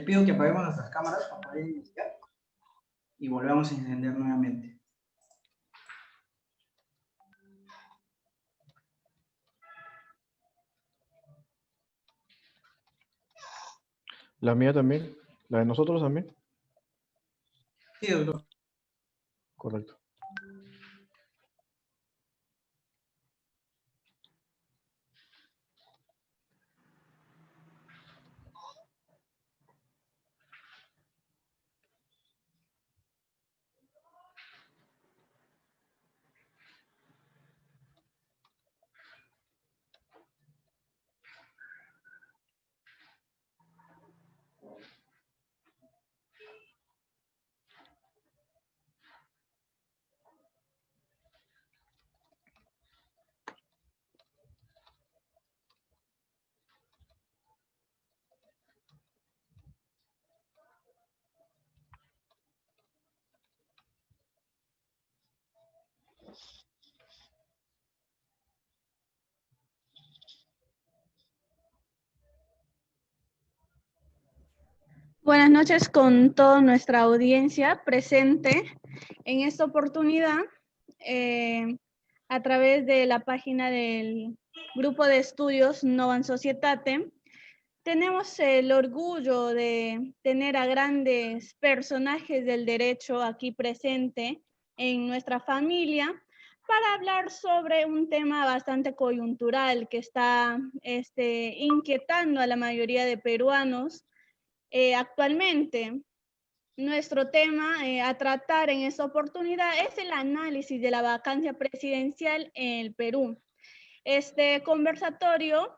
pido que apaguemos nuestras cámaras para poder iniciar y volvamos a encender nuevamente. La mía también, la de nosotros también. Sí, doctor. Correcto. Buenas noches con toda nuestra audiencia presente en esta oportunidad a través de la página del Grupo de Estudios Novum Societatem. Tenemos el orgullo de tener a grandes personajes del derecho aquí presente en nuestra familia para hablar sobre un tema bastante coyuntural que está inquietando a la mayoría de peruanos. Actualmente, nuestro tema a tratar en esta oportunidad es el análisis de la vacancia presidencial en el Perú. Este conversatorio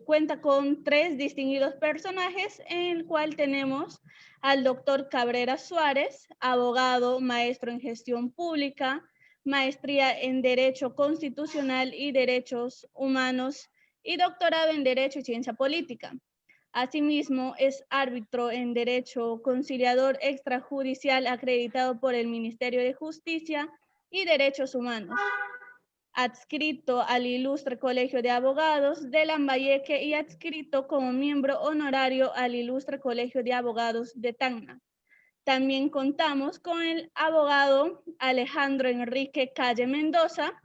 cuenta con 3 distinguidos personajes, en el cual tenemos al doctor Cabrera Suárez, abogado, maestro en gestión pública, maestría en Derecho Constitucional y Derechos Humanos y doctorado en Derecho y Ciencia Política. Asimismo, es árbitro en Derecho Conciliador Extrajudicial acreditado por el Ministerio de Justicia y Derechos Humanos, adscrito al Ilustre Colegio de Abogados de Lambayeque y adscrito como miembro honorario al Ilustre Colegio de Abogados de Tacna. También contamos con el abogado Alejandro Enrique Calle Mendoza,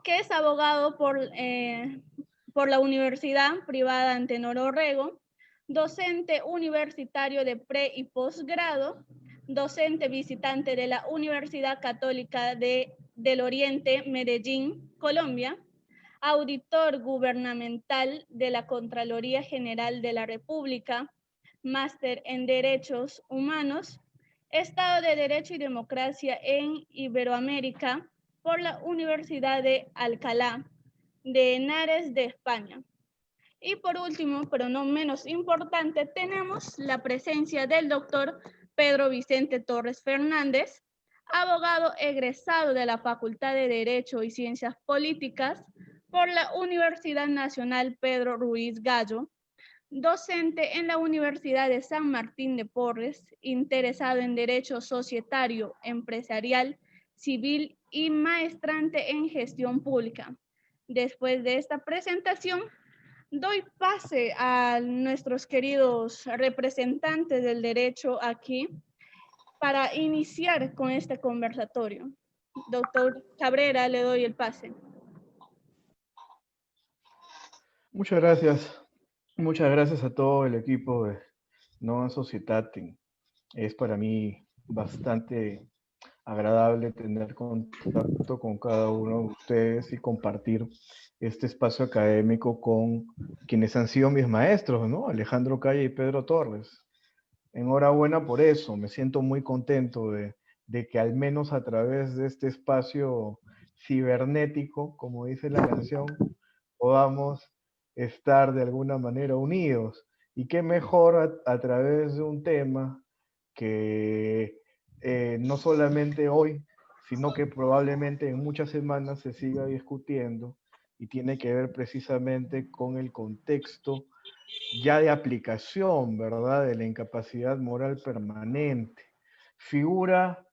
que es abogado por la Universidad Privada Antenor Orrego, docente universitario de pre y posgrado, docente visitante de la Universidad Católica del Oriente, Medellín, Colombia, auditor gubernamental de la Contraloría General de la República, máster en Derechos Humanos, Estado de Derecho y Democracia en Iberoamérica por la Universidad de Alcalá de Henares de España. Y por último, pero no menos importante, tenemos la presencia del doctor Pedro Vicente Torres Fernández, abogado egresado de la Facultad de Derecho y Ciencias Políticas por la Universidad Nacional Pedro Ruiz Gallo, docente en la Universidad de San Martín de Porres, interesado en Derecho Societario, Empresarial, Civil y maestrante en Gestión Pública. Después de esta presentación, doy pase a nuestros queridos representantes del derecho aquí para iniciar con este conversatorio. Doctor Cabrera, le doy el pase. Muchas gracias. Muchas gracias a todo el equipo de Novum Societatem. Es para mí bastante agradable tener contacto con cada uno de ustedes y compartir este espacio académico con quienes han sido mis maestros, ¿no? Alejandro Calle y Pedro Torres. Enhorabuena por eso, me siento muy contento de que al menos a través de este espacio cibernético, como dice la canción, podamos estar de alguna manera unidos. Y qué mejor a través de un tema que no solamente hoy, sino que probablemente en muchas semanas se siga discutiendo y tiene que ver precisamente con el contexto ya de aplicación, ¿verdad?, de la incapacidad moral permanente. Figura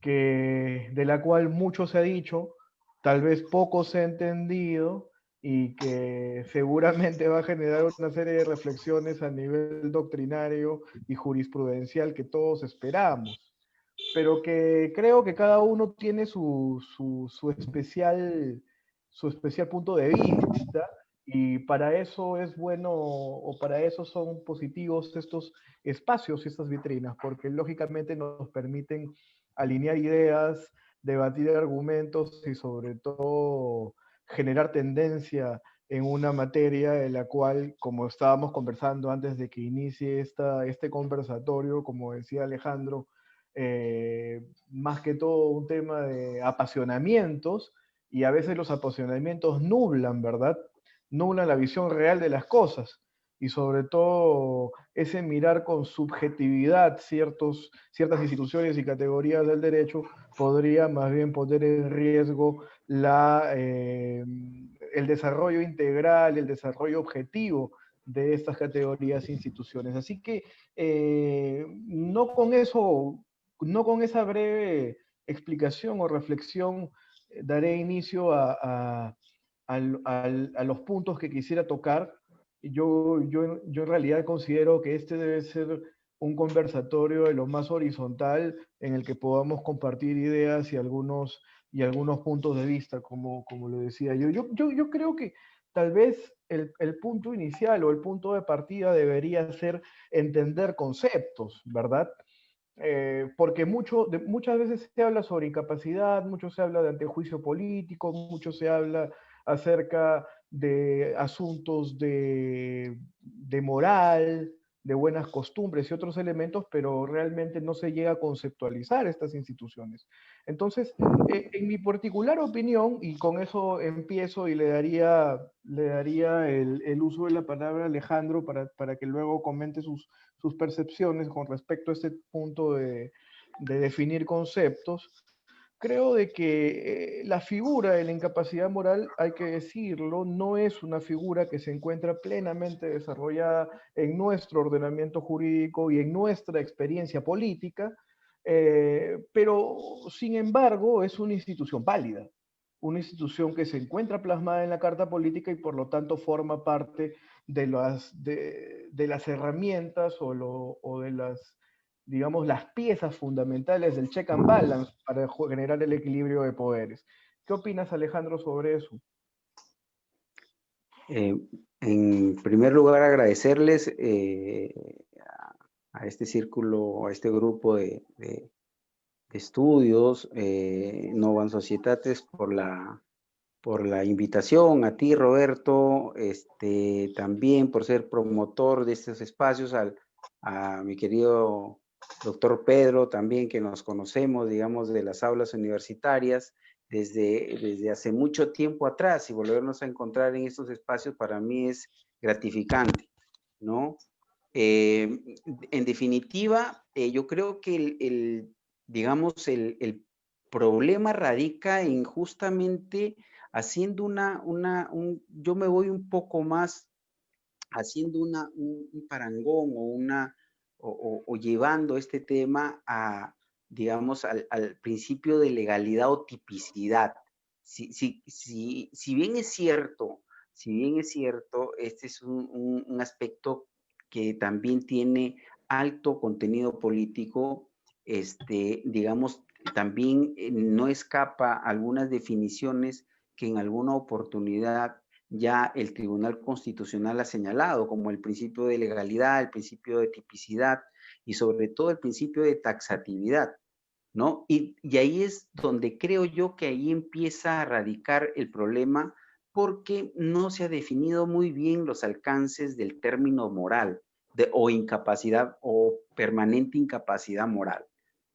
de la cual mucho se ha dicho, tal vez poco se ha entendido y que seguramente va a generar una serie de reflexiones a nivel doctrinario y jurisprudencial que todos esperamos, pero que creo que cada uno tiene su especial punto de vista, y para eso es bueno, o para eso son positivos estos espacios y estas vitrinas, porque lógicamente nos permiten alinear ideas, debatir argumentos y sobre todo generar tendencia en una materia en la cual, como estábamos conversando antes de que inicie este conversatorio, como decía Alejandro, más que todo un tema de apasionamientos, y a veces los apasionamientos nublan, ¿verdad? Nublan la visión real de las cosas, y sobre todo ese mirar con subjetividad ciertas instituciones y categorías del derecho podría más bien poner en riesgo el desarrollo integral, el desarrollo objetivo de estas categorías e instituciones. Así que no con esa breve explicación o reflexión daré inicio a los puntos que quisiera tocar. Yo en realidad considero que este debe ser un conversatorio de lo más horizontal en el que podamos compartir ideas y algunos puntos de vista, como lo decía yo. Yo creo que tal vez el punto inicial o el punto de partida debería ser entender conceptos, ¿verdad? Porque muchas veces se habla sobre incapacidad, mucho se habla de antejuicio político, mucho se habla acerca de asuntos de moral, de buenas costumbres y otros elementos, pero realmente no se llega a conceptualizar estas instituciones. Entonces, en mi particular opinión, y con eso empiezo y le daría el uso de la palabra a Alejandro para que luego comente sus percepciones con respecto a este punto de definir conceptos. Creo de que la figura de la incapacidad moral, hay que decirlo, no es una figura que se encuentra plenamente desarrollada en nuestro ordenamiento jurídico y en nuestra experiencia política, pero sin embargo es una institución válida, una institución que se encuentra plasmada en la Carta Política y por lo tanto forma parte de las herramientas o de las, digamos, las piezas fundamentales del check and balance para generar el equilibrio de poderes. ¿Qué opinas, Alejandro, sobre eso? En primer lugar, agradecerles a este círculo, a este grupo de estudios, Novan Societates, por la invitación, a ti, Roberto, también por ser promotor de estos espacios, a mi querido doctor Pedro, también, que nos conocemos, digamos, de las aulas universitarias desde hace mucho tiempo atrás, y volvernos a encontrar en estos espacios para mí es gratificante, ¿no? En definitiva, yo creo que digamos, el problema radica en justamente haciendo yo me voy un poco más haciendo un parangón o llevando este tema a, digamos, al principio de legalidad o tipicidad. Si bien es cierto, este es un aspecto que también tiene alto contenido político, digamos, también no escapa a algunas definiciones que en alguna oportunidad ya el Tribunal Constitucional ha señalado, como el principio de legalidad, el principio de tipicidad y sobre todo el principio de taxatividad, ¿no? Y ahí es donde creo yo que ahí empieza a radicar el problema, porque no se ha definido muy bien los alcances del término moral o incapacidad o permanente incapacidad moral,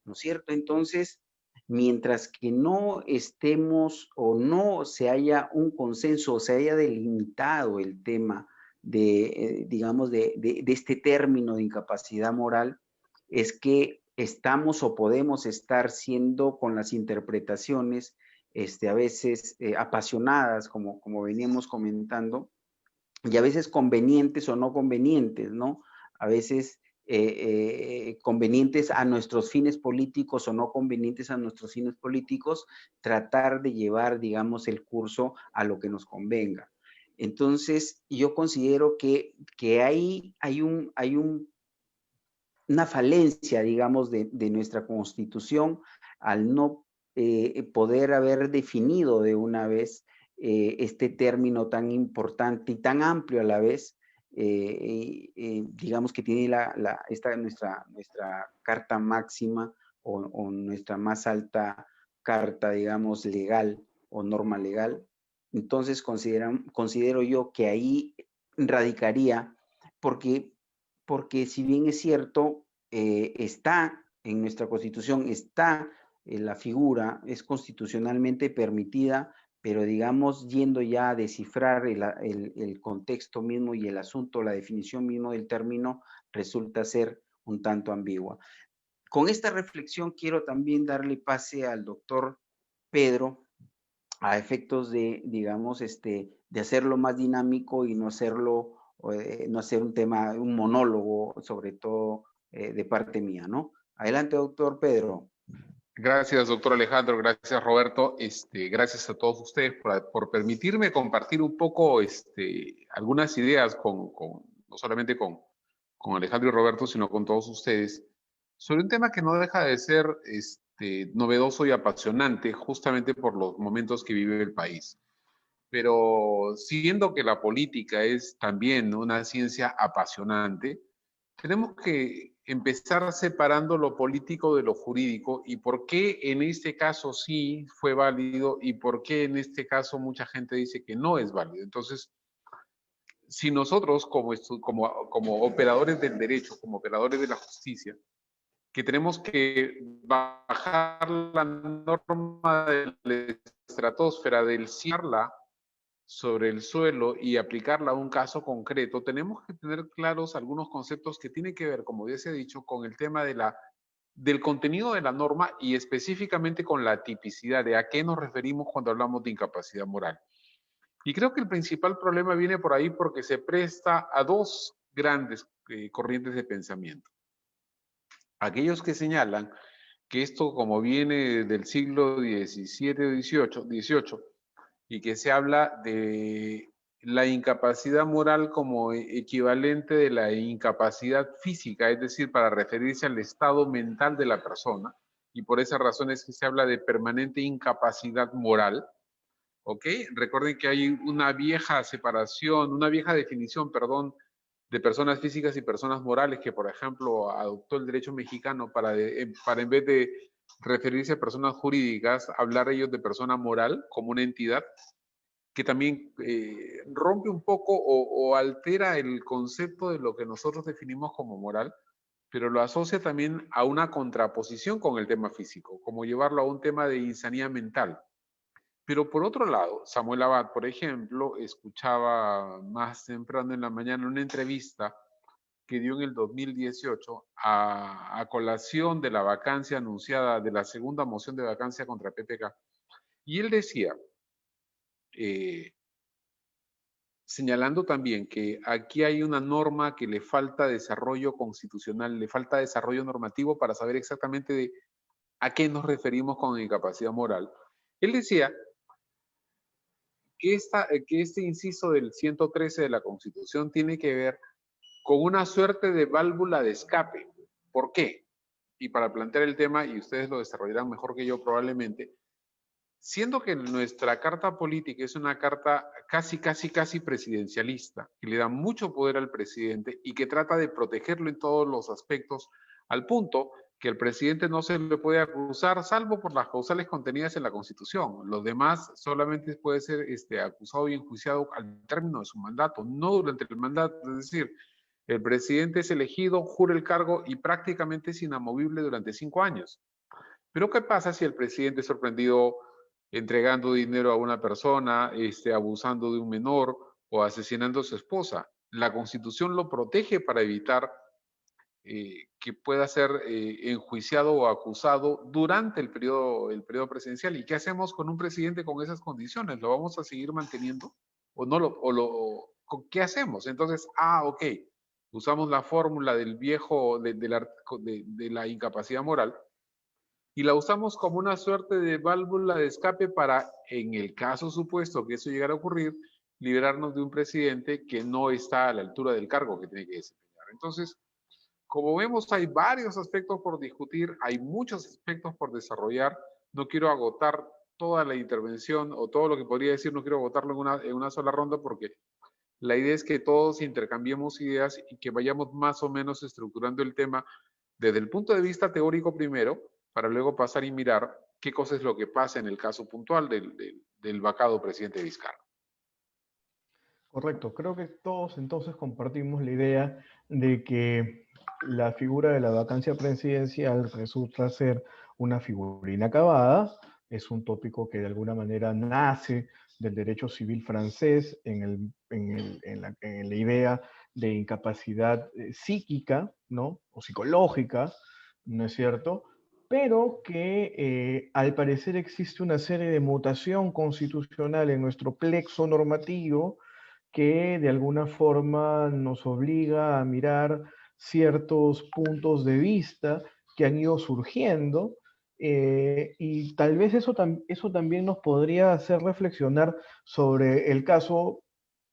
¿no es cierto? Entonces, mientras que no estemos o no se haya un consenso o se haya delimitado el tema digamos, de este término de incapacidad moral, es que estamos o podemos estar siendo con las interpretaciones a veces apasionadas, como veníamos comentando, y a veces convenientes o no convenientes, ¿no? A veces convenientes a nuestros fines políticos o no convenientes a nuestros fines políticos, tratar de llevar, digamos, el curso a lo que nos convenga. Entonces, yo considero que hay una falencia, digamos, de nuestra Constitución al no poder haber definido de una vez este término tan importante y tan amplio a la vez, digamos que tiene nuestra carta máxima o nuestra más alta carta, digamos, legal o norma legal. Entonces considero yo que ahí radicaría, porque si bien es cierto, está en nuestra Constitución, está la figura, es constitucionalmente permitida, pero digamos, yendo ya a descifrar el contexto mismo y el asunto, la definición mismo del término, resulta ser un tanto ambigua. Con esta reflexión quiero también darle pase al doctor Pedro, a efectos de, digamos, de hacerlo más dinámico y no hacerlo, no hacer un monólogo, sobre todo de parte mía, ¿no? Adelante, doctor Pedro. Gracias, doctor Alejandro. Gracias, Roberto. Gracias a todos ustedes por permitirme compartir un poco algunas ideas no solamente con Alejandro y Roberto, sino con todos ustedes, sobre un tema que no deja de ser novedoso y apasionante, justamente por los momentos que vive el país. Pero siendo que la política es también una ciencia apasionante, tenemos que empezar separando lo político de lo jurídico y por qué en este caso sí fue válido y por qué en este caso mucha gente dice que no es válido. Entonces, si nosotros como operadores del derecho, como operadores de la justicia, que tenemos que bajar la norma de la estratosfera, del ciarla sobre el suelo y aplicarla a un caso concreto, tenemos que tener claros algunos conceptos que tienen que ver, como ya se ha dicho, con el tema del contenido de la norma y específicamente con la tipicidad, de a qué nos referimos cuando hablamos de incapacidad moral. Y creo que el principal problema viene por ahí porque se presta a dos grandes corrientes de pensamiento. Aquellos que señalan que esto, como viene del siglo XVII o XVIII, y que se habla de la incapacidad moral como equivalente de la incapacidad física, es decir, para referirse al estado mental de la persona, y por esa razón es que se habla de permanente incapacidad moral, ¿ok? Recuerden que hay una vieja separación, una vieja definición, perdón, de personas físicas y personas morales que, por ejemplo, adoptó el derecho mexicano para en vez de referirse a personas jurídicas, hablar ellos de persona moral como una entidad, que también rompe un poco o altera el concepto de lo que nosotros definimos como moral, pero lo asocia también a una contraposición con el tema físico, como llevarlo a un tema de insanidad mental. Pero por otro lado, Samuel Abad, por ejemplo, escuchaba más temprano en la mañana una entrevista que dio en el 2018 a colación de la vacancia anunciada, de la segunda moción de vacancia contra PPK. Y él decía, señalando también que aquí hay una norma que le falta desarrollo constitucional, le falta desarrollo normativo para saber exactamente a qué nos referimos con incapacidad moral. Él decía que este inciso del 113 de la Constitución tiene que ver con una suerte de válvula de escape. ¿Por qué? Y para plantear el tema, y ustedes lo desarrollarán mejor que yo probablemente, siendo que nuestra carta política es una carta casi presidencialista, que le da mucho poder al presidente y que trata de protegerlo en todos los aspectos, al punto que el presidente no se le puede acusar, salvo por las causales contenidas en la Constitución. Los demás solamente puede ser acusado y enjuiciado al término de su mandato, no durante el mandato. Es decir, el presidente es elegido, jura el cargo y prácticamente es inamovible durante 5 años. Pero ¿qué pasa si el presidente es sorprendido entregando dinero a una persona, abusando de un menor o asesinando a su esposa? La Constitución lo protege para evitar que pueda ser enjuiciado o acusado durante el periodo presidencial. ¿Y qué hacemos con un presidente con esas condiciones? ¿Lo vamos a seguir manteniendo? ¿O no qué hacemos? Entonces, ok, usamos la fórmula del viejo, de la incapacidad moral, y la usamos como una suerte de válvula de escape para, en el caso supuesto que eso llegara a ocurrir, liberarnos de un presidente que no está a la altura del cargo que tiene que desempeñar. Entonces, como vemos, hay varios aspectos por discutir, hay muchos aspectos por desarrollar. No quiero agotar toda la intervención o todo lo que podría decir, no quiero agotarlo en una sola ronda, porque la idea es que todos intercambiemos ideas y que vayamos más o menos estructurando el tema desde el punto de vista teórico primero, para luego pasar y mirar qué cosa es lo que pasa en el caso puntual del vacado presidente Vizcarra. Correcto, creo que todos entonces compartimos la idea de que la figura de la vacancia presidencial resulta ser una figura inacabada, es un tópico que de alguna manera nace del derecho civil francés en la idea de incapacidad psíquica, ¿no? O psicológica, ¿no es cierto? Pero que al parecer existe una serie de mutación constitucional en nuestro plexo normativo que de alguna forma nos obliga a mirar ciertos puntos de vista que han ido surgiendo, y tal vez eso también nos podría hacer reflexionar sobre el caso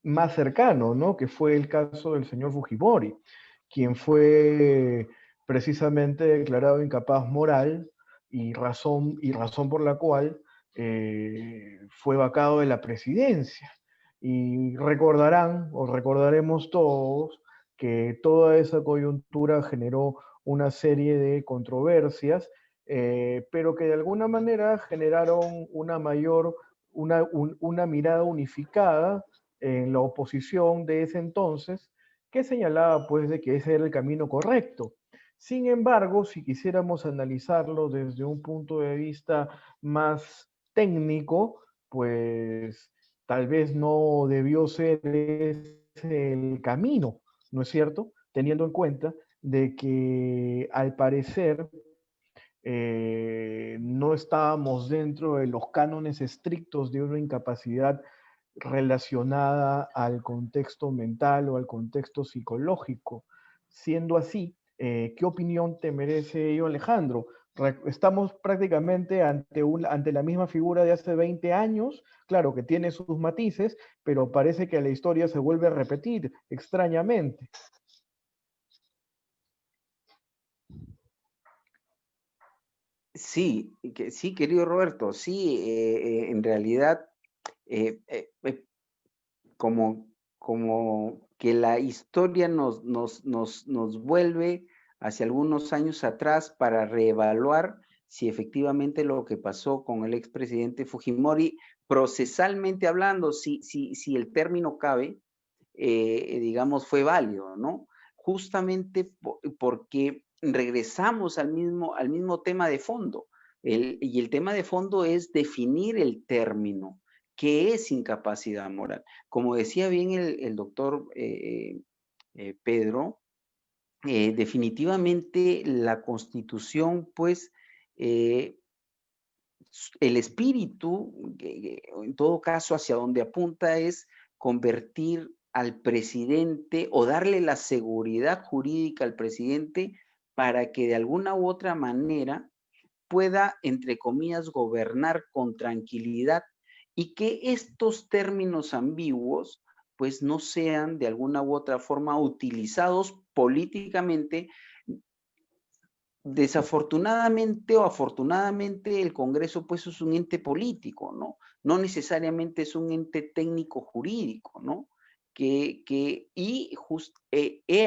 más cercano, ¿no? Que fue el caso del señor Fujimori, quien fue precisamente declarado incapaz moral y razón por la cual fue vacado de la presidencia. Y recordarán, o recordaremos todos, que toda esa coyuntura generó una serie de controversias, pero que de alguna manera generaron una mirada unificada en la oposición de ese entonces, que señalaba pues de que ese era el camino correcto. Sin embargo, si quisiéramos analizarlo desde un punto de vista más técnico, pues tal vez no debió ser ese el camino, ¿no es cierto? Teniendo en cuenta de que al parecer no estábamos dentro de los cánones estrictos de una incapacidad relacionada al contexto mental o al contexto psicológico. Siendo así, ¿qué opinión te merece ello, Alejandro? Estamos prácticamente ante la misma figura de hace 20 años, claro que tiene sus matices, pero parece que la historia se vuelve a repetir extrañamente. Sí, sí, querido Roberto, sí, en realidad, como, como que la historia nos vuelve hacia algunos años atrás para reevaluar si efectivamente lo que pasó con el expresidente Fujimori, procesalmente hablando, si el término cabe, digamos, fue válido, ¿no? Justamente porque regresamos al mismo tema de fondo. Y el tema de fondo es definir el término. ¿Qué es incapacidad moral? Como decía bien el doctor Pedro, definitivamente la Constitución, pues, el espíritu, en todo caso, hacia donde apunta es convertir al presidente o darle la seguridad jurídica al presidente para que de alguna u otra manera pueda, entre comillas, gobernar con tranquilidad y que estos términos ambiguos pues no sean de alguna u otra forma utilizados políticamente. Desafortunadamente o afortunadamente el Congreso pues es un ente político, ¿no? No necesariamente es un ente técnico jurídico, ¿no? He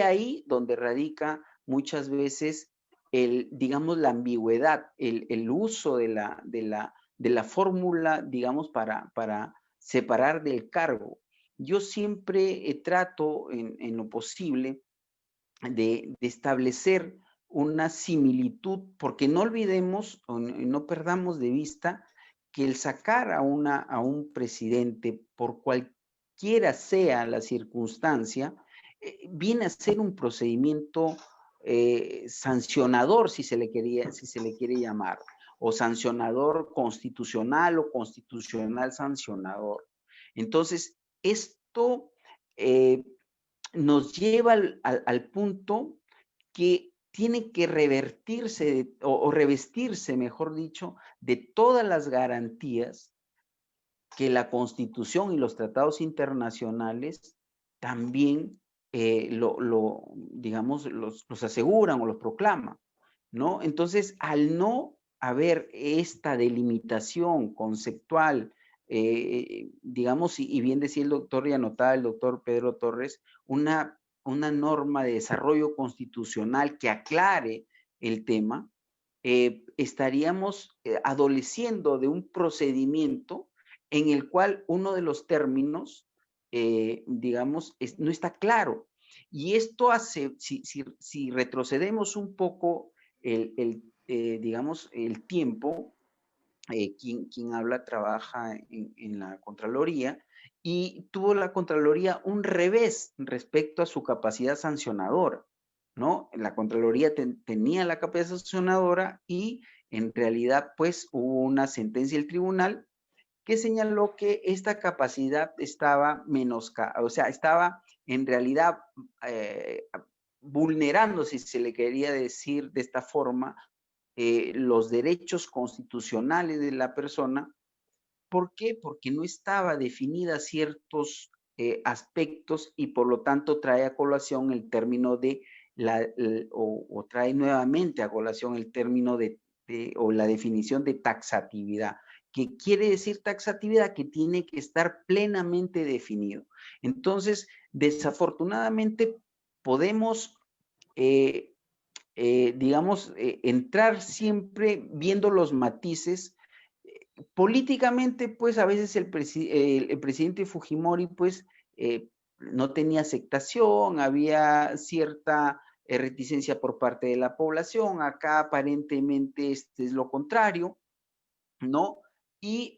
ahí donde radica muchas veces digamos, la ambigüedad, el uso de la fórmula, digamos, para separar del cargo. Yo siempre trato en lo posible de establecer una similitud, porque no olvidemos o no perdamos de vista que el sacar a un presidente, por cualquiera sea la circunstancia, viene a ser un procedimiento sancionador, si se le quiere llamar, o sancionador constitucional o constitucional sancionador. Entonces, esto nos lleva al punto que tiene que revertirse o revestirse, mejor dicho, de todas las garantías que la Constitución y los tratados internacionales también digamos, los aseguran o los proclaman, ¿no? Entonces, al no haber esta delimitación conceptual, digamos, y bien decía el doctor y anotaba el doctor Pedro Torres, una norma de desarrollo constitucional que aclare el tema, estaríamos adoleciendo de un procedimiento en el cual uno de los términos, digamos, no está claro. Y esto hace, si retrocedemos un poco digamos, el tiempo, quien habla trabaja en la Contraloría, y tuvo la Contraloría un revés respecto a su capacidad sancionadora, ¿no? La Contraloría tenía la capacidad sancionadora y en realidad pues hubo una sentencia del tribunal que señaló que esta capacidad estaba o sea, estaba en realidad vulnerando, si se le quería decir de esta forma, los derechos constitucionales de la persona. ¿Por qué? Porque no estaba definida ciertos aspectos y por lo tanto trae a colación el término de o trae nuevamente a colación el término o la definición de taxatividad. ¿Qué quiere decir taxatividad? Que tiene que estar plenamente definido. Entonces, desafortunadamente, podemos digamos, entrar siempre viendo los matices. Políticamente, pues a veces el presidente Fujimori, pues, no tenía aceptación, había cierta reticencia por parte de la población. Acá aparentemente es lo contrario, ¿no? Y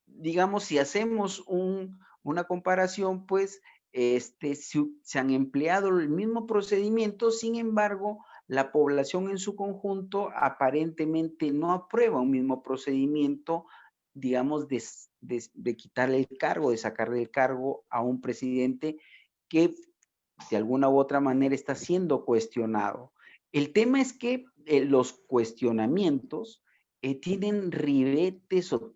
digamos, si hacemos una comparación, pues se han empleado el mismo procedimiento, sin embargo, la población en su conjunto aparentemente no aprueba un mismo procedimiento, digamos, de quitarle el cargo, de sacarle el cargo a un presidente que de alguna u otra manera está siendo cuestionado. El tema es que los cuestionamientos tienen ribetes o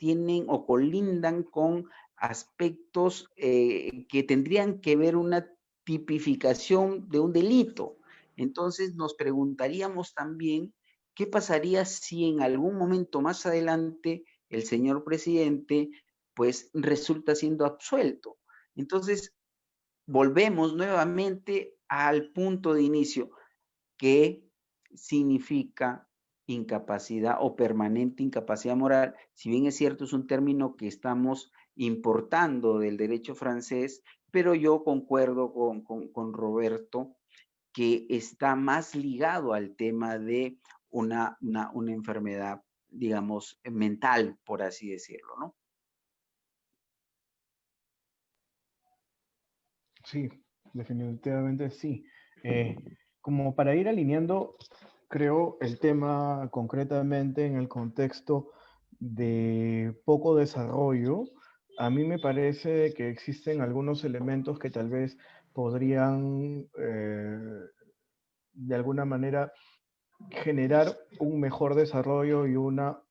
colindan con aspectos que tendrían que ver una tipificación de un delito. Entonces nos preguntaríamos también qué pasaría si en algún momento más adelante el señor presidente pues resulta siendo absuelto. Entonces volvemos nuevamente al punto de inicio. ¿Qué significa incapacidad o permanente incapacidad moral? Si bien es cierto, es un término que estamos importando del derecho francés, pero yo concuerdo con Roberto que está más ligado al tema de una enfermedad, digamos, mental, por así decirlo, ¿no? Sí, definitivamente sí. Como para ir alineando, creo, el tema concretamente en el contexto de poco desarrollo, a mí me parece que existen algunos elementos que tal vez podrían, de alguna manera, generar un mejor desarrollo y una,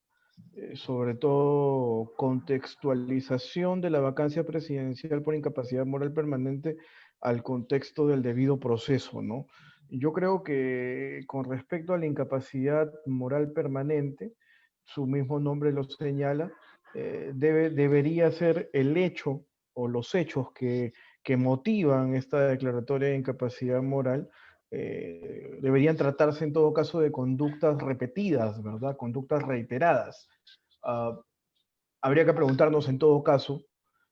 sobre todo, contextualización de la vacancia presidencial por incapacidad moral permanente al contexto del debido proceso, ¿no? Yo creo que con respecto a la incapacidad moral permanente, su mismo nombre lo señala, debería ser el hecho o los hechos que motivan esta declaratoria de incapacidad moral, deberían tratarse en todo caso de conductas repetidas, ¿verdad? Conductas reiteradas. Habría que preguntarnos en todo caso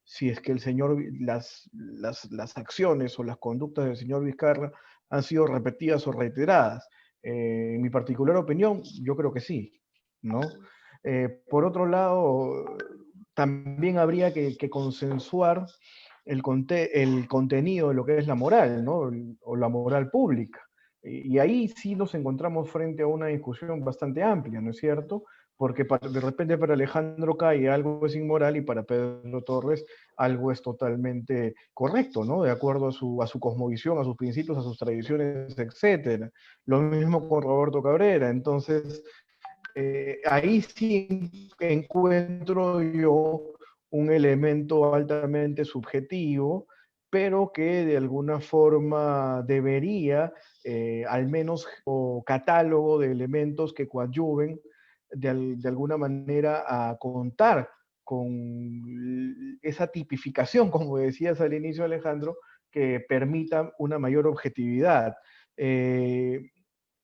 si es que el señor, las acciones o las conductas del señor Vizcarra han sido repetidas o reiteradas. En mi particular opinión, yo creo que sí, ¿no? Por otro lado, también habría que consensuar el contenido de lo que es la moral, ¿no? O la moral pública. Y ahí sí nos encontramos frente a una discusión bastante amplia, ¿no es cierto? Porque de repente para Alejandro Calle algo es inmoral y para Pedro Torres algo es totalmente correcto, ¿no? De acuerdo a su cosmovisión, a sus principios, a sus tradiciones, etc. Lo mismo con Roberto Cabrera. Entonces, ahí sí encuentro yo un elemento altamente subjetivo, pero que de alguna forma debería, al menos, o catálogo de elementos que coadyuven de alguna manera a contar con esa tipificación, como decías al inicio, Alejandro, que permita una mayor objetividad. Eh,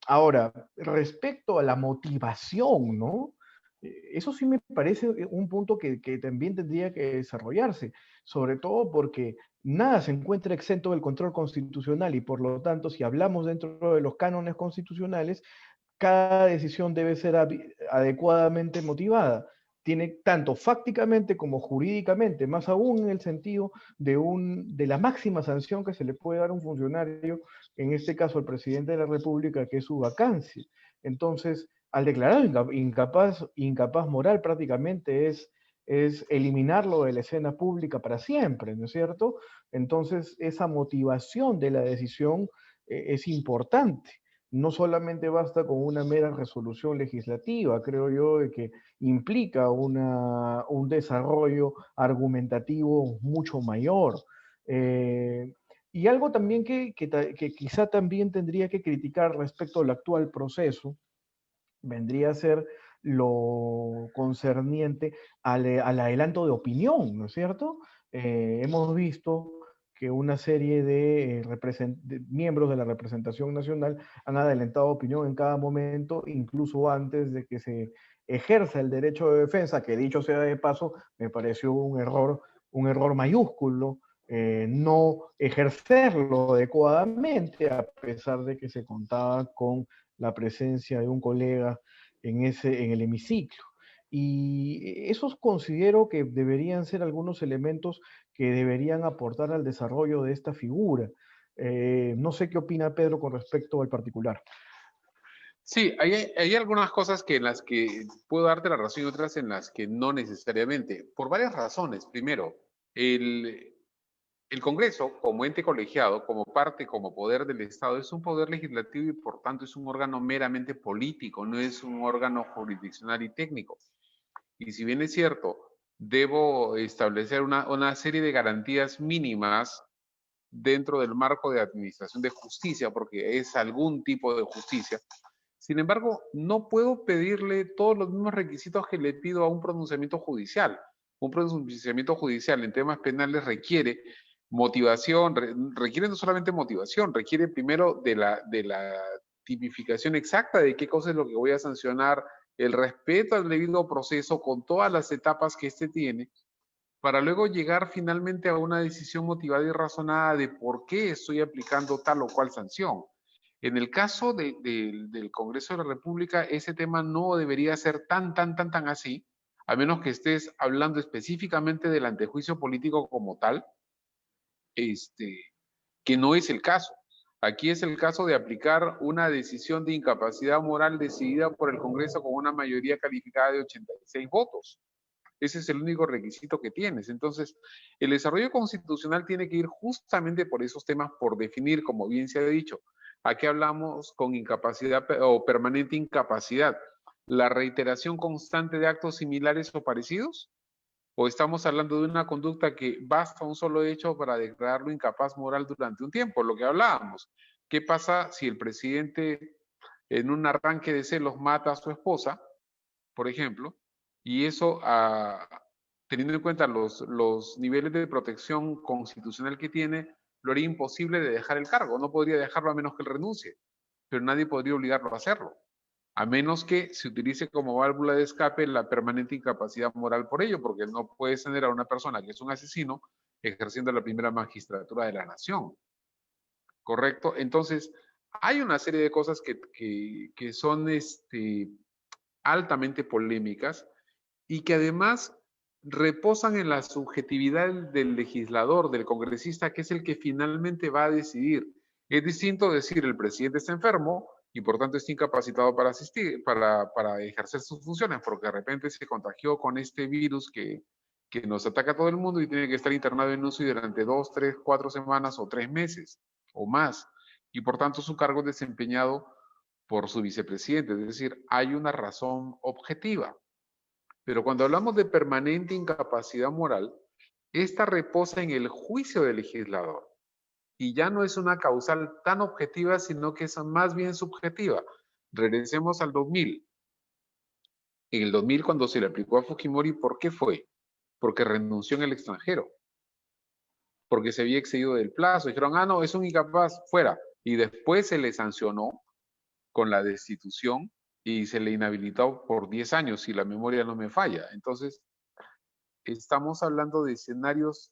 Ahora, respecto a la motivación, ¿no? Eso sí me parece un punto que también tendría que desarrollarse, sobre todo porque nada se encuentra exento del control constitucional y por lo tanto, si hablamos dentro de los cánones constitucionales, cada decisión debe ser adecuadamente motivada. Tiene tanto fácticamente como jurídicamente, más aún en el sentido de la máxima sanción que se le puede dar a un funcionario, en este caso al presidente de la República, que es su vacancia. Entonces, al declarar incapaz moral prácticamente es eliminarlo de la escena pública para siempre, ¿no es cierto? Entonces, esa motivación de la decisión es importante. No solamente basta con una mera resolución legislativa, creo yo, de que implica un desarrollo argumentativo mucho mayor. Y algo también que quizá también tendría que criticar respecto al actual proceso, vendría a ser lo concerniente al adelanto de opinión, ¿no es cierto? Hemos visto que una serie de miembros de la representación nacional han adelantado opinión en cada momento, incluso antes de que se ejerza el derecho de defensa, que dicho sea de paso, me pareció un error mayúsculo, no ejercerlo adecuadamente, a pesar de que se contaba con la presencia de un colega en el hemiciclo. Y esos considero que deberían ser algunos elementos que deberían aportar al desarrollo de esta figura. No sé qué opina Pedro con respecto al particular. Sí, hay algunas cosas que en las que puedo darte la razón y otras en las que no necesariamente, por varias razones. Primero, el Congreso, como ente colegiado, como parte, como poder del Estado, es un poder legislativo y por tanto es un órgano meramente político, no es un órgano jurisdiccional y técnico. Y si bien es cierto, debo establecer una serie de garantías mínimas dentro del marco de administración de justicia, porque es algún tipo de justicia. Sin embargo, no puedo pedirle todos los mismos requisitos que le pido a un pronunciamiento judicial. Un pronunciamiento judicial en temas penales requiere motivación, requiere no solamente motivación, requiere primero de la tipificación exacta de qué cosa es lo que voy a sancionar, el respeto al debido proceso con todas las etapas que éste tiene, para luego llegar finalmente a una decisión motivada y razonada de por qué estoy aplicando tal o cual sanción. En el caso del Congreso de la República, ese tema no debería ser tan así, a menos que estés hablando específicamente del antejuicio político como tal, que no es el caso. Aquí es el caso de aplicar una decisión de incapacidad moral decidida por el Congreso con una mayoría calificada de 86 votos. Ese es el único requisito que tienes. Entonces, el desarrollo constitucional tiene que ir justamente por esos temas, por definir, como bien se ha dicho, ¿a qué hablamos con incapacidad o permanente incapacidad? ¿La reiteración constante de actos similares o parecidos? ¿O estamos hablando de una conducta que basta un solo hecho para declararlo incapaz moral durante un tiempo? Lo que hablábamos. ¿Qué pasa si el presidente en un arranque de celos mata a su esposa, por ejemplo, y eso, teniendo en cuenta los niveles de protección constitucional que tiene, lo haría imposible de dejar el cargo? No podría dejarlo a menos que él renuncie, pero nadie podría obligarlo a hacerlo, a menos que se utilice como válvula de escape la permanente incapacidad moral por ello, porque no puedes tener a una persona que es un asesino ejerciendo la primera magistratura de la nación. ¿Correcto? Entonces, hay una serie de cosas que son altamente polémicas y que además reposan en la subjetividad del legislador, del congresista, que es el que finalmente va a decidir. Es distinto decir el presidente está enfermo y por tanto está incapacitado para asistir, para ejercer sus funciones, porque de repente se contagió con este virus que nos ataca a todo el mundo y tiene que estar internado en UCI durante 2, 3, 4 semanas o 3 meses o más. Y por tanto su cargo es desempeñado por su vicepresidente. Es decir, hay una razón objetiva. Pero cuando hablamos de permanente incapacidad moral, esta reposa en el juicio del legislador y ya no es una causal tan objetiva, sino que es más bien subjetiva. Regresemos al 2000. En el 2000, cuando se le aplicó a Fujimori, ¿por qué fue? Porque renunció en el extranjero, porque se había excedido del plazo. Dijeron, ah, no, es un incapaz, fuera. Y después se le sancionó con la destitución y se le inhabilitó por 10 años, si la memoria no me falla. Entonces, estamos hablando de escenarios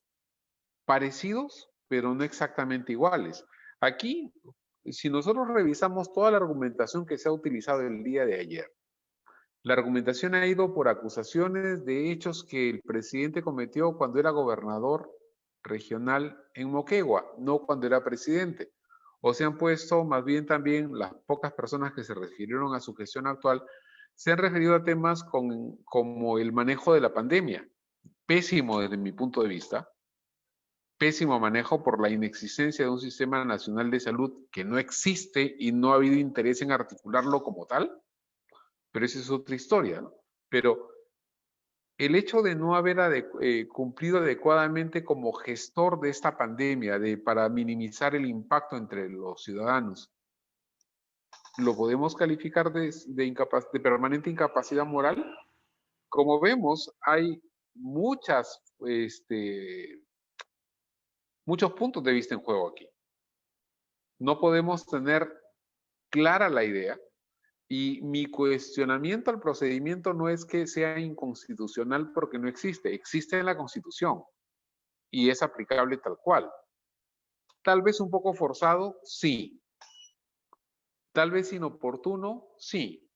parecidos, pero no exactamente iguales. Aquí, si nosotros revisamos toda la argumentación que se ha utilizado el día de ayer, la argumentación ha ido por acusaciones de hechos que el presidente cometió cuando era gobernador regional en Moquegua, no cuando era presidente. O se han puesto, más bien también las pocas personas que se refirieron a su gestión actual, se han referido a temas como el manejo de la pandemia. Pésimo desde mi punto de vista. Pésimo manejo por la inexistencia de un sistema nacional de salud que no existe y no ha habido interés en articularlo como tal. Pero esa es otra historia, ¿no? Pero el hecho de no haber cumplido adecuadamente como gestor de esta pandemia, para minimizar el impacto entre los ciudadanos, ¿lo podemos calificar de permanente incapacidad moral? Como vemos, hay muchos puntos de vista en juego aquí. No podemos tener clara la idea. Y mi cuestionamiento al procedimiento no es que sea inconstitucional porque no existe, existe en la Constitución y es aplicable tal cual. Tal vez un poco forzado, sí. Tal vez inoportuno, sí.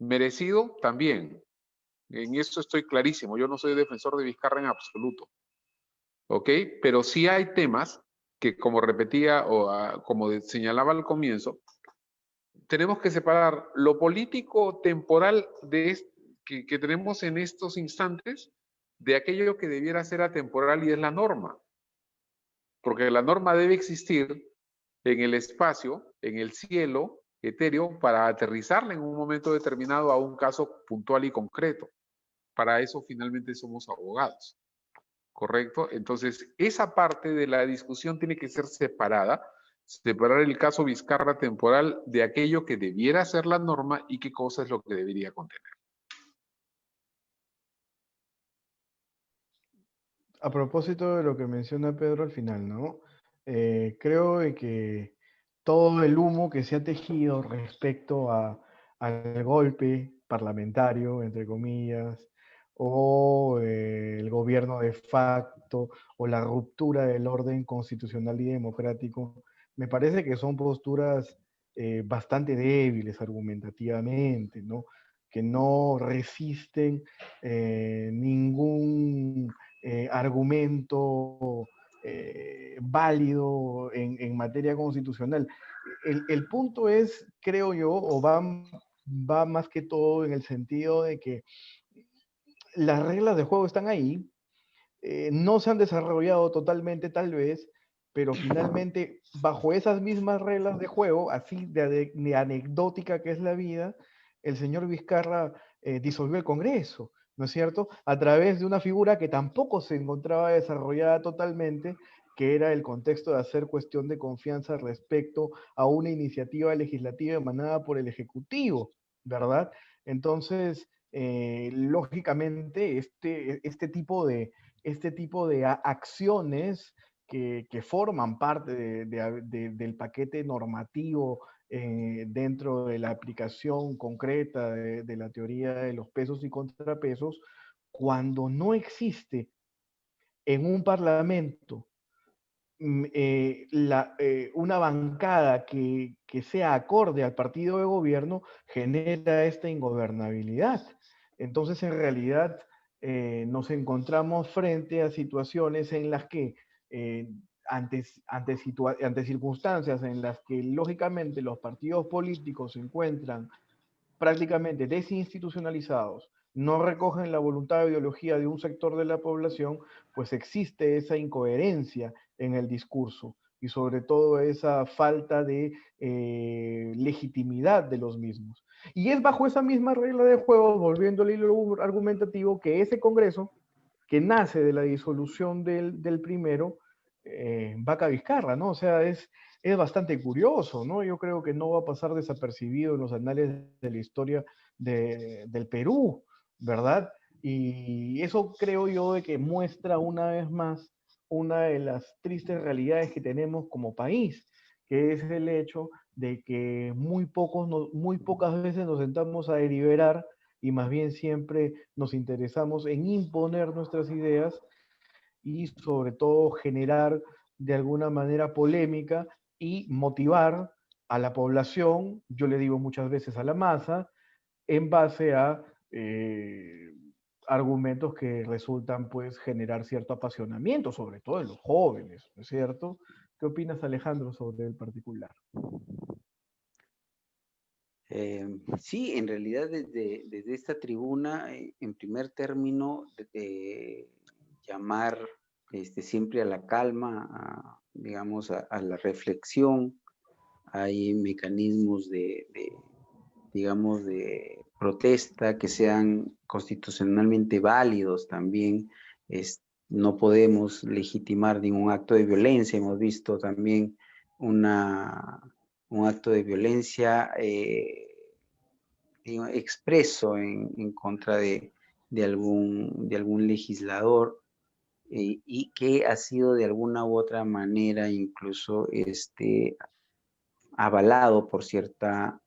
Merecido, también. En eso estoy clarísimo. Yo no soy defensor de Vizcarra en absoluto. ¿Ok? Pero sí hay temas que, como repetía o como señalaba al comienzo, tenemos que separar lo político temporal que tenemos en estos instantes de aquello que debiera ser atemporal y es la norma. Porque la norma debe existir en el espacio, en el cielo etéreo, para aterrizarla en un momento determinado a un caso puntual y concreto. Para eso finalmente somos abogados. ¿Correcto? Entonces, esa parte de la discusión tiene que ser separada. Separar el caso Vizcarra temporal de aquello que debiera ser la norma y qué cosa es lo que debería contener. A propósito de lo que menciona Pedro al final, ¿no? Creo de que todo el humo que se ha tejido respecto al golpe parlamentario, entre comillas, o el gobierno de facto, o la ruptura del orden constitucional y democrático, me parece que son posturas bastante débiles argumentativamente, ¿no? Que no resisten ningún argumento válido en materia constitucional. El punto es, creo yo, o va más que todo en el sentido de que las reglas de juego están ahí, no se han desarrollado totalmente tal vez, pero finalmente bajo esas mismas reglas de juego, así de anecdótica que es la vida, el señor Vizcarra disolvió el Congreso, ¿no es cierto? A través de una figura que tampoco se encontraba desarrollada totalmente, que era el contexto de hacer cuestión de confianza respecto a una iniciativa legislativa emanada por el Ejecutivo, ¿verdad? Entonces, lógicamente, este tipo de acciones que forman parte del paquete normativo dentro de la aplicación concreta de la teoría de los pesos y contrapesos, cuando no existe en un parlamento una bancada que sea acorde al partido de gobierno, genera esta ingobernabilidad. Entonces, en realidad, nos encontramos frente a situaciones en las que, ante circunstancias en las que, lógicamente, los partidos políticos se encuentran prácticamente desinstitucionalizados, no recogen la voluntad o ideología de un sector de la población, pues existe esa incoherencia en el discurso. y sobre todo esa falta de legitimidad de los mismos. Y es bajo esa misma regla de juego, volviendo al hilo argumentativo, que ese Congreso, que nace de la disolución del primero, Vaca Vizcarra, ¿no? O sea, es bastante curioso, ¿no? Yo creo que no va a pasar desapercibido en los anales de la historia del Perú, ¿verdad? Y eso creo yo de que muestra una vez más una de las tristes realidades que tenemos como país, que es el hecho de que muy pocas veces nos sentamos a deliberar y más bien siempre nos interesamos en imponer nuestras ideas y sobre todo generar de alguna manera polémica y motivar a la población, yo le digo muchas veces a la masa, en base a argumentos que resultan pues generar cierto apasionamiento, sobre todo en los jóvenes, ¿no es cierto? ¿Qué opinas, Alejandro, sobre el particular? Sí, en realidad desde esta tribuna, en primer término, llamar siempre a la calma, digamos, a la reflexión. Hay mecanismos digamos, de protesta que sean constitucionalmente válidos también. No podemos legitimar ningún acto de violencia. Hemos visto también un acto de violencia expreso en contra de algún legislador y que ha sido de alguna u otra manera incluso avalado por cierta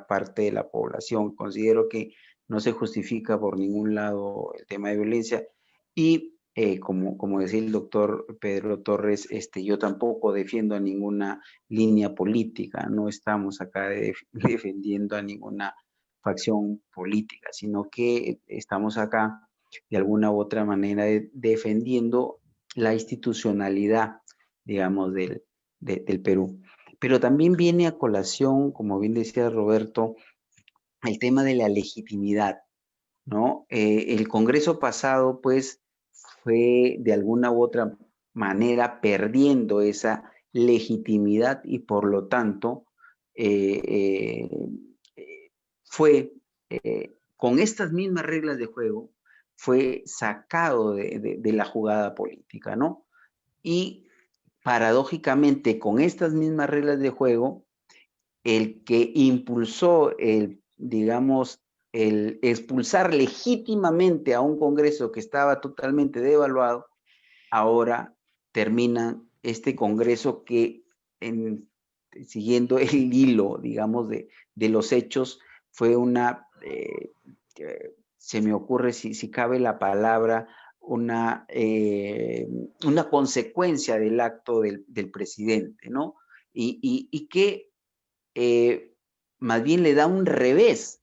parte de la población. Considero que no se justifica por ningún lado el tema de violencia y como decía el doctor Pedro Torres, yo tampoco defiendo a ninguna línea política, no estamos acá defendiendo a ninguna facción política, sino que estamos acá de alguna u otra manera defendiendo la institucionalidad, digamos, del Perú. Pero también viene a colación, como bien decía Roberto, el tema de la legitimidad, ¿no? El Congreso pasado, pues, fue de alguna u otra manera perdiendo esa legitimidad y por lo tanto fue, con estas mismas reglas de juego, fue sacado de la jugada política, ¿no? Y paradójicamente, con estas mismas reglas de juego, el que impulsó digamos, el expulsar legítimamente a un Congreso que estaba totalmente devaluado, ahora termina este Congreso que, siguiendo el hilo, digamos, de los hechos, fue se me ocurre, si cabe la palabra, una consecuencia del acto del presidente, ¿no? Y que más bien le da un revés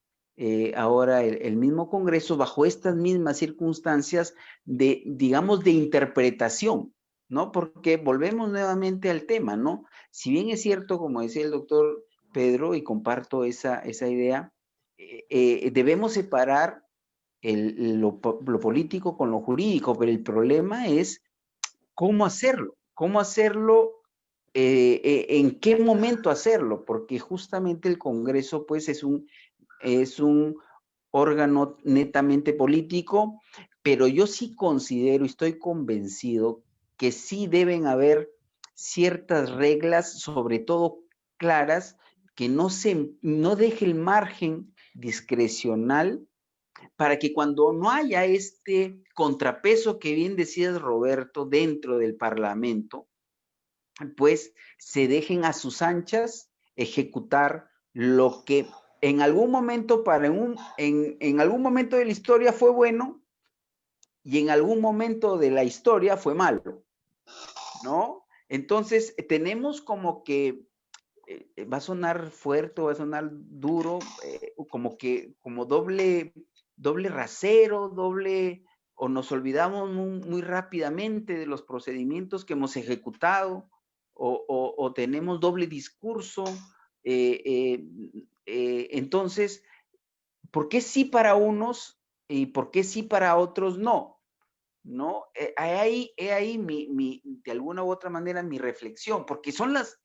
ahora el mismo Congreso bajo estas mismas circunstancias digamos, de interpretación, ¿no? Porque volvemos nuevamente al tema, ¿no? Si bien es cierto, como decía el doctor Pedro, y comparto esa idea, debemos separar lo político con lo jurídico, pero el problema es cómo hacerlo, en qué momento hacerlo, porque justamente el Congreso pues es un órgano netamente político, pero yo sí considero y estoy convencido que sí deben haber ciertas reglas, sobre todo claras, que no deje el margen discrecional para que cuando no haya este contrapeso que bien decías, Roberto, dentro del Parlamento, pues se dejen a sus anchas ejecutar lo que en algún momento en algún momento de la historia fue bueno y en algún momento de la historia fue malo, ¿no? Entonces tenemos como que va a sonar fuerte, va a sonar duro, como doble rasero, o nos olvidamos muy rápidamente de los procedimientos que hemos ejecutado, o tenemos doble discurso. Entonces, ¿por qué sí para unos y por qué sí para otros no? ¿no? He ahí de alguna u otra manera mi reflexión, porque son las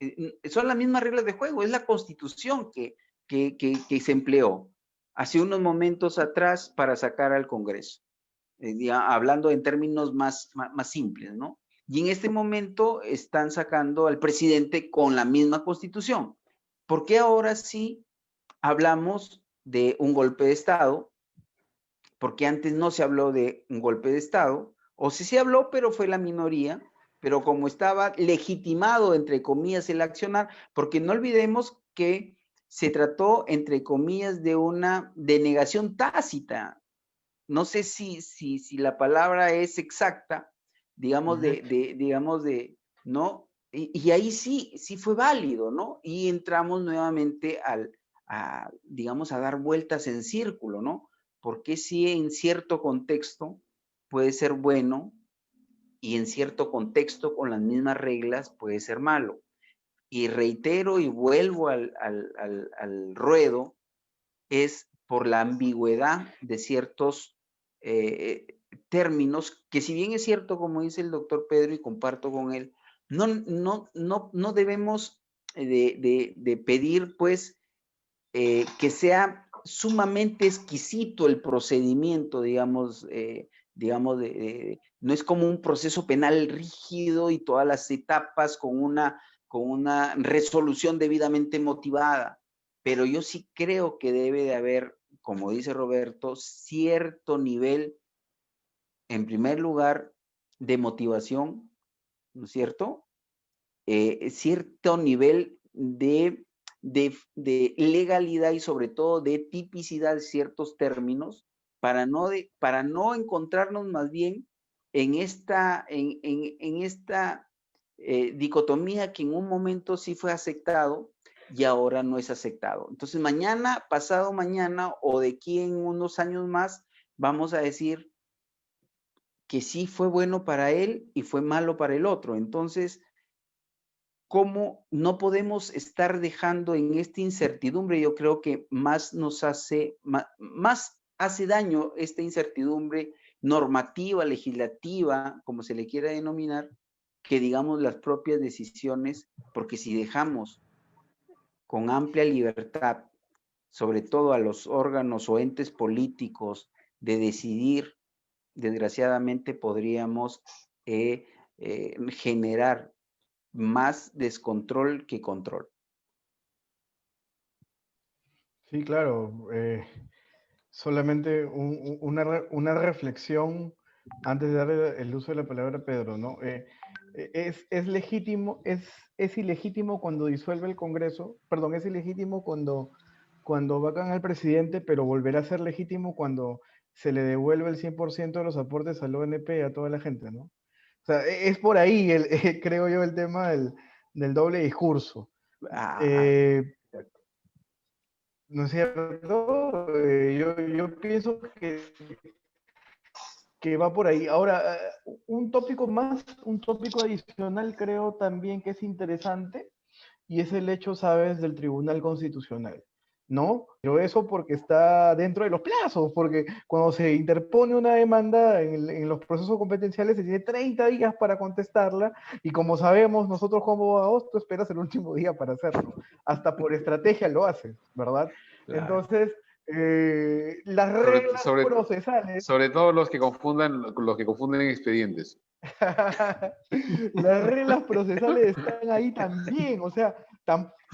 mismas reglas de juego, es la Constitución que se empleó hace unos momentos atrás para sacar al Congreso, hablando en términos más simples, ¿no? Y en este momento están sacando al presidente con la misma Constitución. ¿Por qué ahora sí hablamos de un golpe de Estado? Porque antes no se habló de un golpe de Estado, o sí se habló, pero fue la minoría, pero como estaba legitimado, entre comillas, el accionar, porque no olvidemos que se trató, entre comillas, de una denegación tácita. No sé si la palabra es exacta, digamos, ¿no? Y ahí sí fue válido, ¿no? Y entramos nuevamente digamos, a dar vueltas en círculo, ¿no? Porque si en cierto contexto puede ser bueno y en cierto contexto con las mismas reglas puede ser malo. Y reitero y vuelvo al ruedo, es por la ambigüedad de ciertos términos, que si bien es cierto, como dice el doctor Pedro, y comparto con él, no debemos de pedir, pues, que sea sumamente exquisito el procedimiento, digamos, no es como un proceso penal rígido y todas las etapas con una resolución debidamente motivada, pero yo sí creo que debe de haber, como dice Roberto, cierto nivel, en primer lugar, de motivación, ¿no es cierto? Cierto nivel de legalidad y sobre todo de tipicidad de ciertos términos para no encontrarnos más bien en esta dicotomía que en un momento sí fue aceptado y ahora no es aceptado. Entonces mañana, pasado mañana o de aquí en unos años más vamos a decir que sí fue bueno para él y fue malo para el otro. Entonces, ¿cómo no podemos estar dejando en esta incertidumbre? Yo creo que más hace daño esta incertidumbre normativa, legislativa, como se le quiera denominar, que digamos las propias decisiones, porque si dejamos con amplia libertad, sobre todo a los órganos o entes políticos, de decidir, desgraciadamente podríamos generar más descontrol que control. Sí, claro. Solamente una reflexión antes de dar el uso de la palabra a Pedro, ¿no? Es legítimo, es ilegítimo cuando disuelve el Congreso, perdón, es ilegítimo cuando vacan al presidente, pero volverá a ser legítimo cuando se le devuelve el 100% de los aportes al ONP y a toda la gente, ¿no? O sea, es por ahí, creo yo, el tema del doble discurso. ¿No es cierto? Yo pienso que va por ahí. Ahora, un tópico adicional creo también que es interesante, y es el hecho, ¿sabes?, del Tribunal Constitucional, ¿no? Pero eso porque está dentro de los plazos, porque cuando se interpone una demanda en los procesos competenciales se tiene 30 días para contestarla, y como sabemos, nosotros como abogados, tú esperas el último día para hacerlo. Hasta por estrategia lo haces, ¿verdad? Claro. Entonces, las reglas procesales... Sobre todo los que confunden expedientes. Las reglas procesales están ahí también, o sea,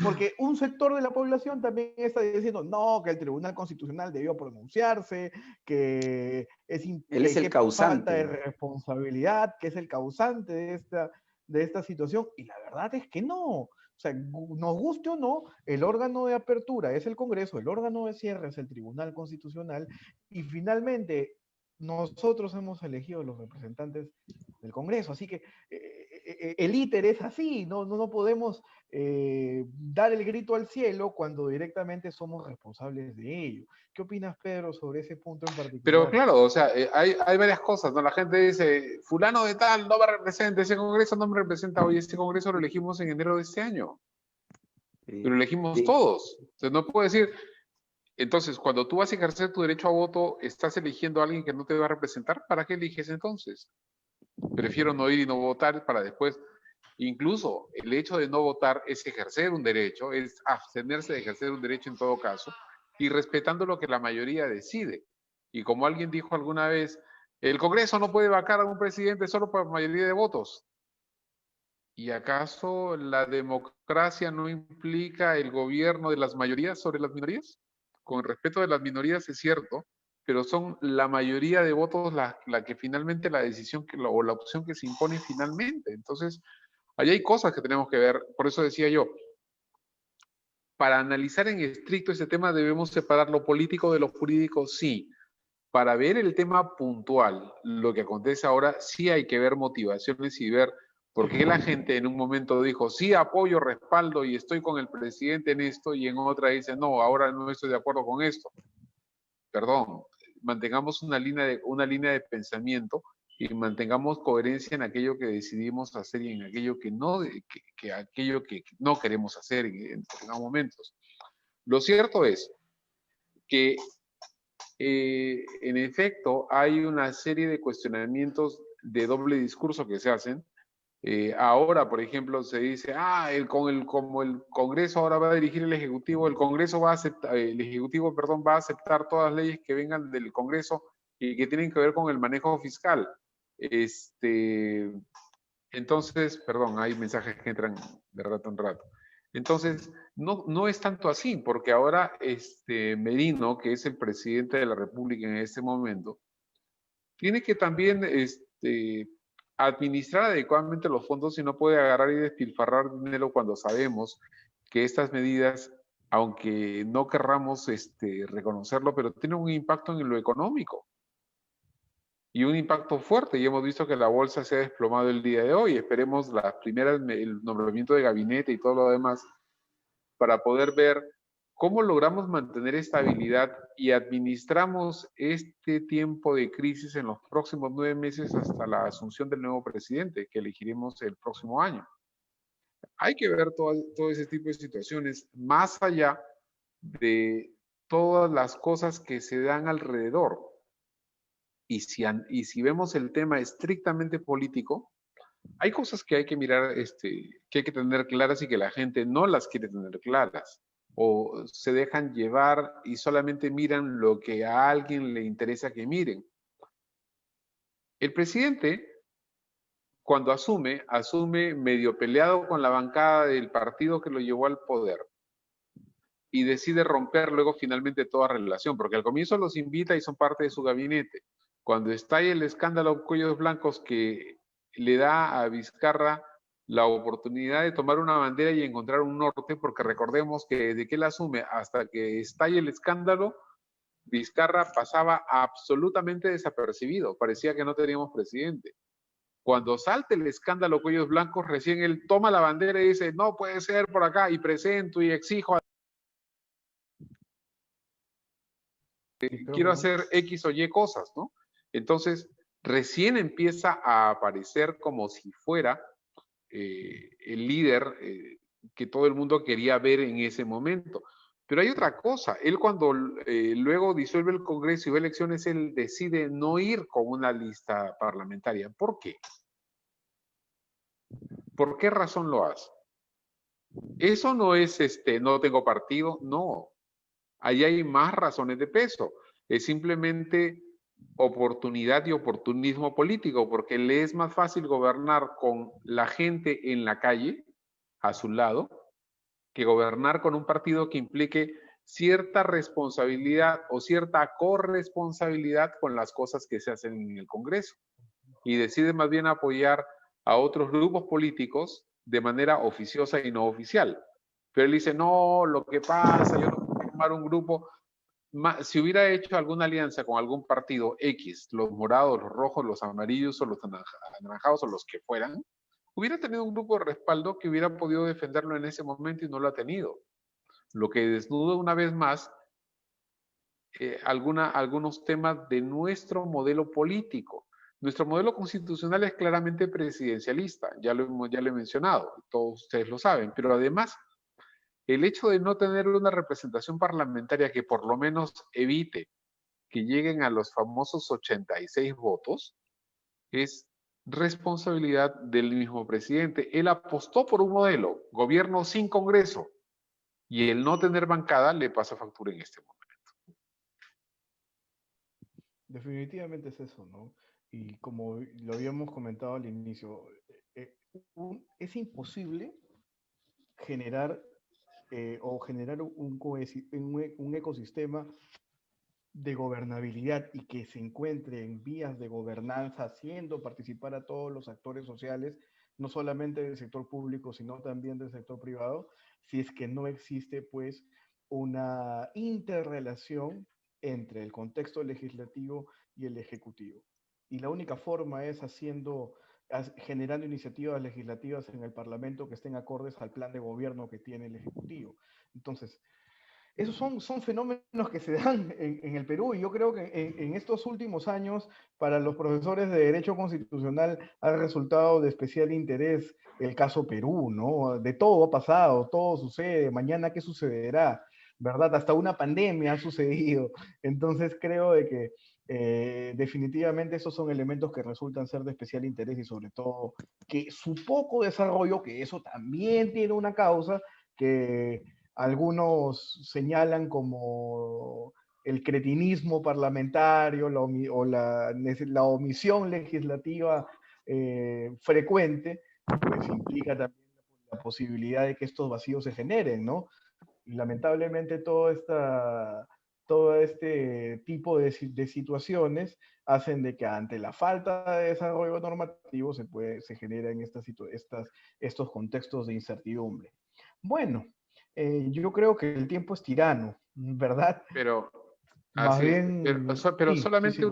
porque un sector de la población también está diciendo, no, que el Tribunal Constitucional debió pronunciarse, que él es el causante, falta de responsabilidad, que es el causante de esta situación, y la verdad es que no. O sea, nos guste o no, el órgano de apertura es el Congreso, el órgano de cierre es el Tribunal Constitucional, y finalmente nosotros hemos elegido los representantes del Congreso, así que el íter es así, no podemos dar el grito al cielo cuando directamente somos responsables de ello. ¿Qué opinas, Pedro, sobre ese punto en particular? Pero claro, o sea, hay varias cosas, ¿no? La gente dice, fulano de tal no me representa, ese Congreso no me representa. Hoy este Congreso lo elegimos en enero de este año. Sí. Lo elegimos todos. Entonces no puedo decir, Entonces, cuando tú vas a ejercer tu derecho a voto, estás eligiendo a alguien que no te va a representar. ¿Para qué eliges entonces? Prefiero no ir y no votar para después. Incluso el hecho de no votar es ejercer un derecho, es abstenerse de ejercer un derecho en todo caso, y respetando lo que la mayoría decide. Y como alguien dijo alguna vez, el Congreso no puede vacar a un presidente solo por mayoría de votos. ¿Y acaso la democracia no implica el gobierno de las mayorías sobre las minorías? Con el respeto de las minorías es cierto, pero son la mayoría de votos la que finalmente la decisión o la opción que se impone finalmente. Entonces, ahí hay cosas que tenemos que ver. Por eso decía yo, para analizar en estricto ese tema debemos separar lo político de lo jurídico, sí. Para ver el tema puntual, lo que acontece ahora, sí hay que ver motivaciones y ver por qué la gente en un momento dijo, sí, apoyo, respaldo y estoy con el presidente en esto, y en otra dice, no, ahora no estoy de acuerdo con esto. Perdón, mantengamos una línea de pensamiento y mantengamos coherencia en aquello que decidimos hacer y en aquello que no queremos hacer en determinados momentos. Lo cierto es que en efecto, hay una serie de cuestionamientos de doble discurso que se hacen. Ahora, por ejemplo, se dice, como el Congreso ahora va a dirigir el Ejecutivo, el Ejecutivo, perdón, va a aceptar todas las leyes que vengan del Congreso y que tienen que ver con el manejo fiscal. Entonces, perdón, hay mensajes que entran de rato en rato. Entonces, no es tanto así, porque ahora Merino, que es el presidente de la República en este momento, tiene que también administrar adecuadamente los fondos y no puede agarrar y despilfarrar dinero cuando sabemos que estas medidas, aunque no querramos reconocerlo, pero tienen un impacto en lo económico. Y un impacto fuerte, y hemos visto que la bolsa se ha desplomado el día de hoy. Esperemos las primeras, el nombramiento de gabinete y todo lo demás, para poder ver cómo logramos mantener estabilidad y administramos este tiempo de crisis en los próximos 9 meses hasta la asunción del nuevo presidente, que elegiremos el próximo año. Hay que ver todo ese tipo de situaciones, más allá de todas las cosas que se dan alrededor. Y si vemos el tema estrictamente político, hay cosas que hay que mirar, que hay que tener claras y que la gente no las quiere tener claras. O se dejan llevar y solamente miran lo que a alguien le interesa que miren. El presidente, cuando asume medio peleado con la bancada del partido que lo llevó al poder. Y decide romper luego finalmente toda relación, porque al comienzo los invita y son parte de su gabinete. Cuando estalla el escándalo Cuellos Blancos, que le da a Vizcarra la oportunidad de tomar una bandera y encontrar un norte, porque recordemos que desde que él asume hasta que estalla el escándalo, Vizcarra pasaba absolutamente desapercibido, parecía que no teníamos presidente. Cuando salta el escándalo Cuellos Blancos, recién él toma la bandera y dice, no puede ser por acá, y presento y exijo quiero hacer X o Y cosas, ¿no? Entonces, recién empieza a aparecer como si fuera el líder que todo el mundo quería ver en ese momento. Pero hay otra cosa, él cuando luego disuelve el Congreso y va a elecciones, él decide no ir con una lista parlamentaria. ¿Por qué? ¿Por qué razón lo hace? Eso no es, no tengo partido, no. Ahí hay más razones de peso. Es simplemente oportunidad y oportunismo político, porque le es más fácil gobernar con la gente en la calle, a su lado, que gobernar con un partido que implique cierta responsabilidad o cierta corresponsabilidad con las cosas que se hacen en el Congreso. Y decide más bien apoyar a otros grupos políticos de manera oficiosa y no oficial. Pero él dice, no, lo que pasa, yo no puedo formar un grupo. Si hubiera hecho alguna alianza con algún partido X, los morados, los rojos, los amarillos o los anaranjados o los que fueran, hubiera tenido un grupo de respaldo que hubiera podido defenderlo en ese momento y no lo ha tenido. Lo que desnuda una vez más algunos temas de nuestro modelo político. Nuestro modelo constitucional es claramente presidencialista, ya lo he mencionado, todos ustedes lo saben, pero además el hecho de no tener una representación parlamentaria que por lo menos evite que lleguen a los famosos 86 votos es responsabilidad del mismo presidente. Él apostó por un modelo, gobierno sin Congreso, y el no tener bancada le pasa factura en este momento. Definitivamente es eso, ¿no? Y como lo habíamos comentado al inicio, es imposible generar generar un ecosistema de gobernabilidad y que se encuentre en vías de gobernanza, haciendo participar a todos los actores sociales, no solamente del sector público, sino también del sector privado, si es que no existe, pues, una interrelación entre el contexto legislativo y el ejecutivo. Y la única forma es generando iniciativas legislativas en el Parlamento que estén acordes al plan de gobierno que tiene el Ejecutivo. Entonces, esos son fenómenos que se dan en el Perú, y yo creo que en estos últimos años para los profesores de Derecho Constitucional ha resultado de especial interés el caso Perú, ¿no? De todo ha pasado, todo sucede, mañana qué sucederá, ¿verdad? Hasta una pandemia ha sucedido. Entonces creo de que definitivamente esos son elementos que resultan ser de especial interés, y sobre todo que su poco desarrollo, que eso también tiene una causa, que algunos señalan como el cretinismo parlamentario o la omisión legislativa frecuente, pues implica también la posibilidad de que estos vacíos se generen, ¿no? Y lamentablemente todo este tipo de situaciones hacen de que ante la falta de desarrollo normativo se generen estos contextos de incertidumbre. Bueno, yo creo que el tiempo es tirano, ¿verdad? Pero, Más así, bien, pero sí, solamente, sí.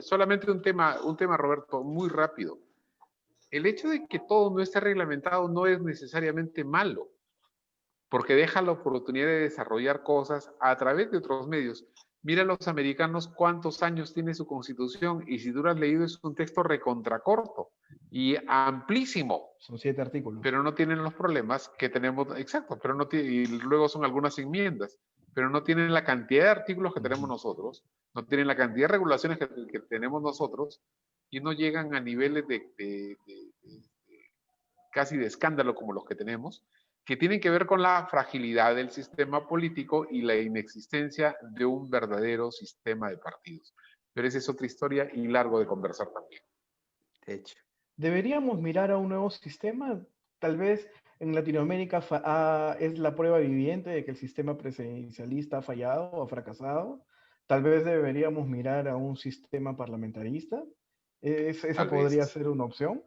solamente un tema, Roberto, muy rápido. El hecho de que todo no esté reglamentado no es necesariamente malo, porque deja la oportunidad de desarrollar cosas a través de otros medios. Mira los americanos cuántos años tiene su constitución, y si tú lo has leído es un texto recontracorto y amplísimo, Son 7 artículos. pero no tienen los problemas que tenemos, exacto, pero no y luego son algunas enmiendas, pero no tienen la cantidad de artículos que tenemos nosotros, no tienen la cantidad de regulaciones que tenemos nosotros, y no llegan a niveles de casi de escándalo como los que tenemos, que tienen que ver con la fragilidad del sistema político y la inexistencia de un verdadero sistema de partidos. Pero esa es otra historia y largo de conversar también. De hecho. ¿Deberíamos mirar a un nuevo sistema? Tal vez en Latinoamérica es la prueba viviente de que el sistema presidencialista ha fallado o ha fracasado. Tal vez deberíamos mirar a un sistema parlamentarista. Esa Tal podría vez, ser una opción.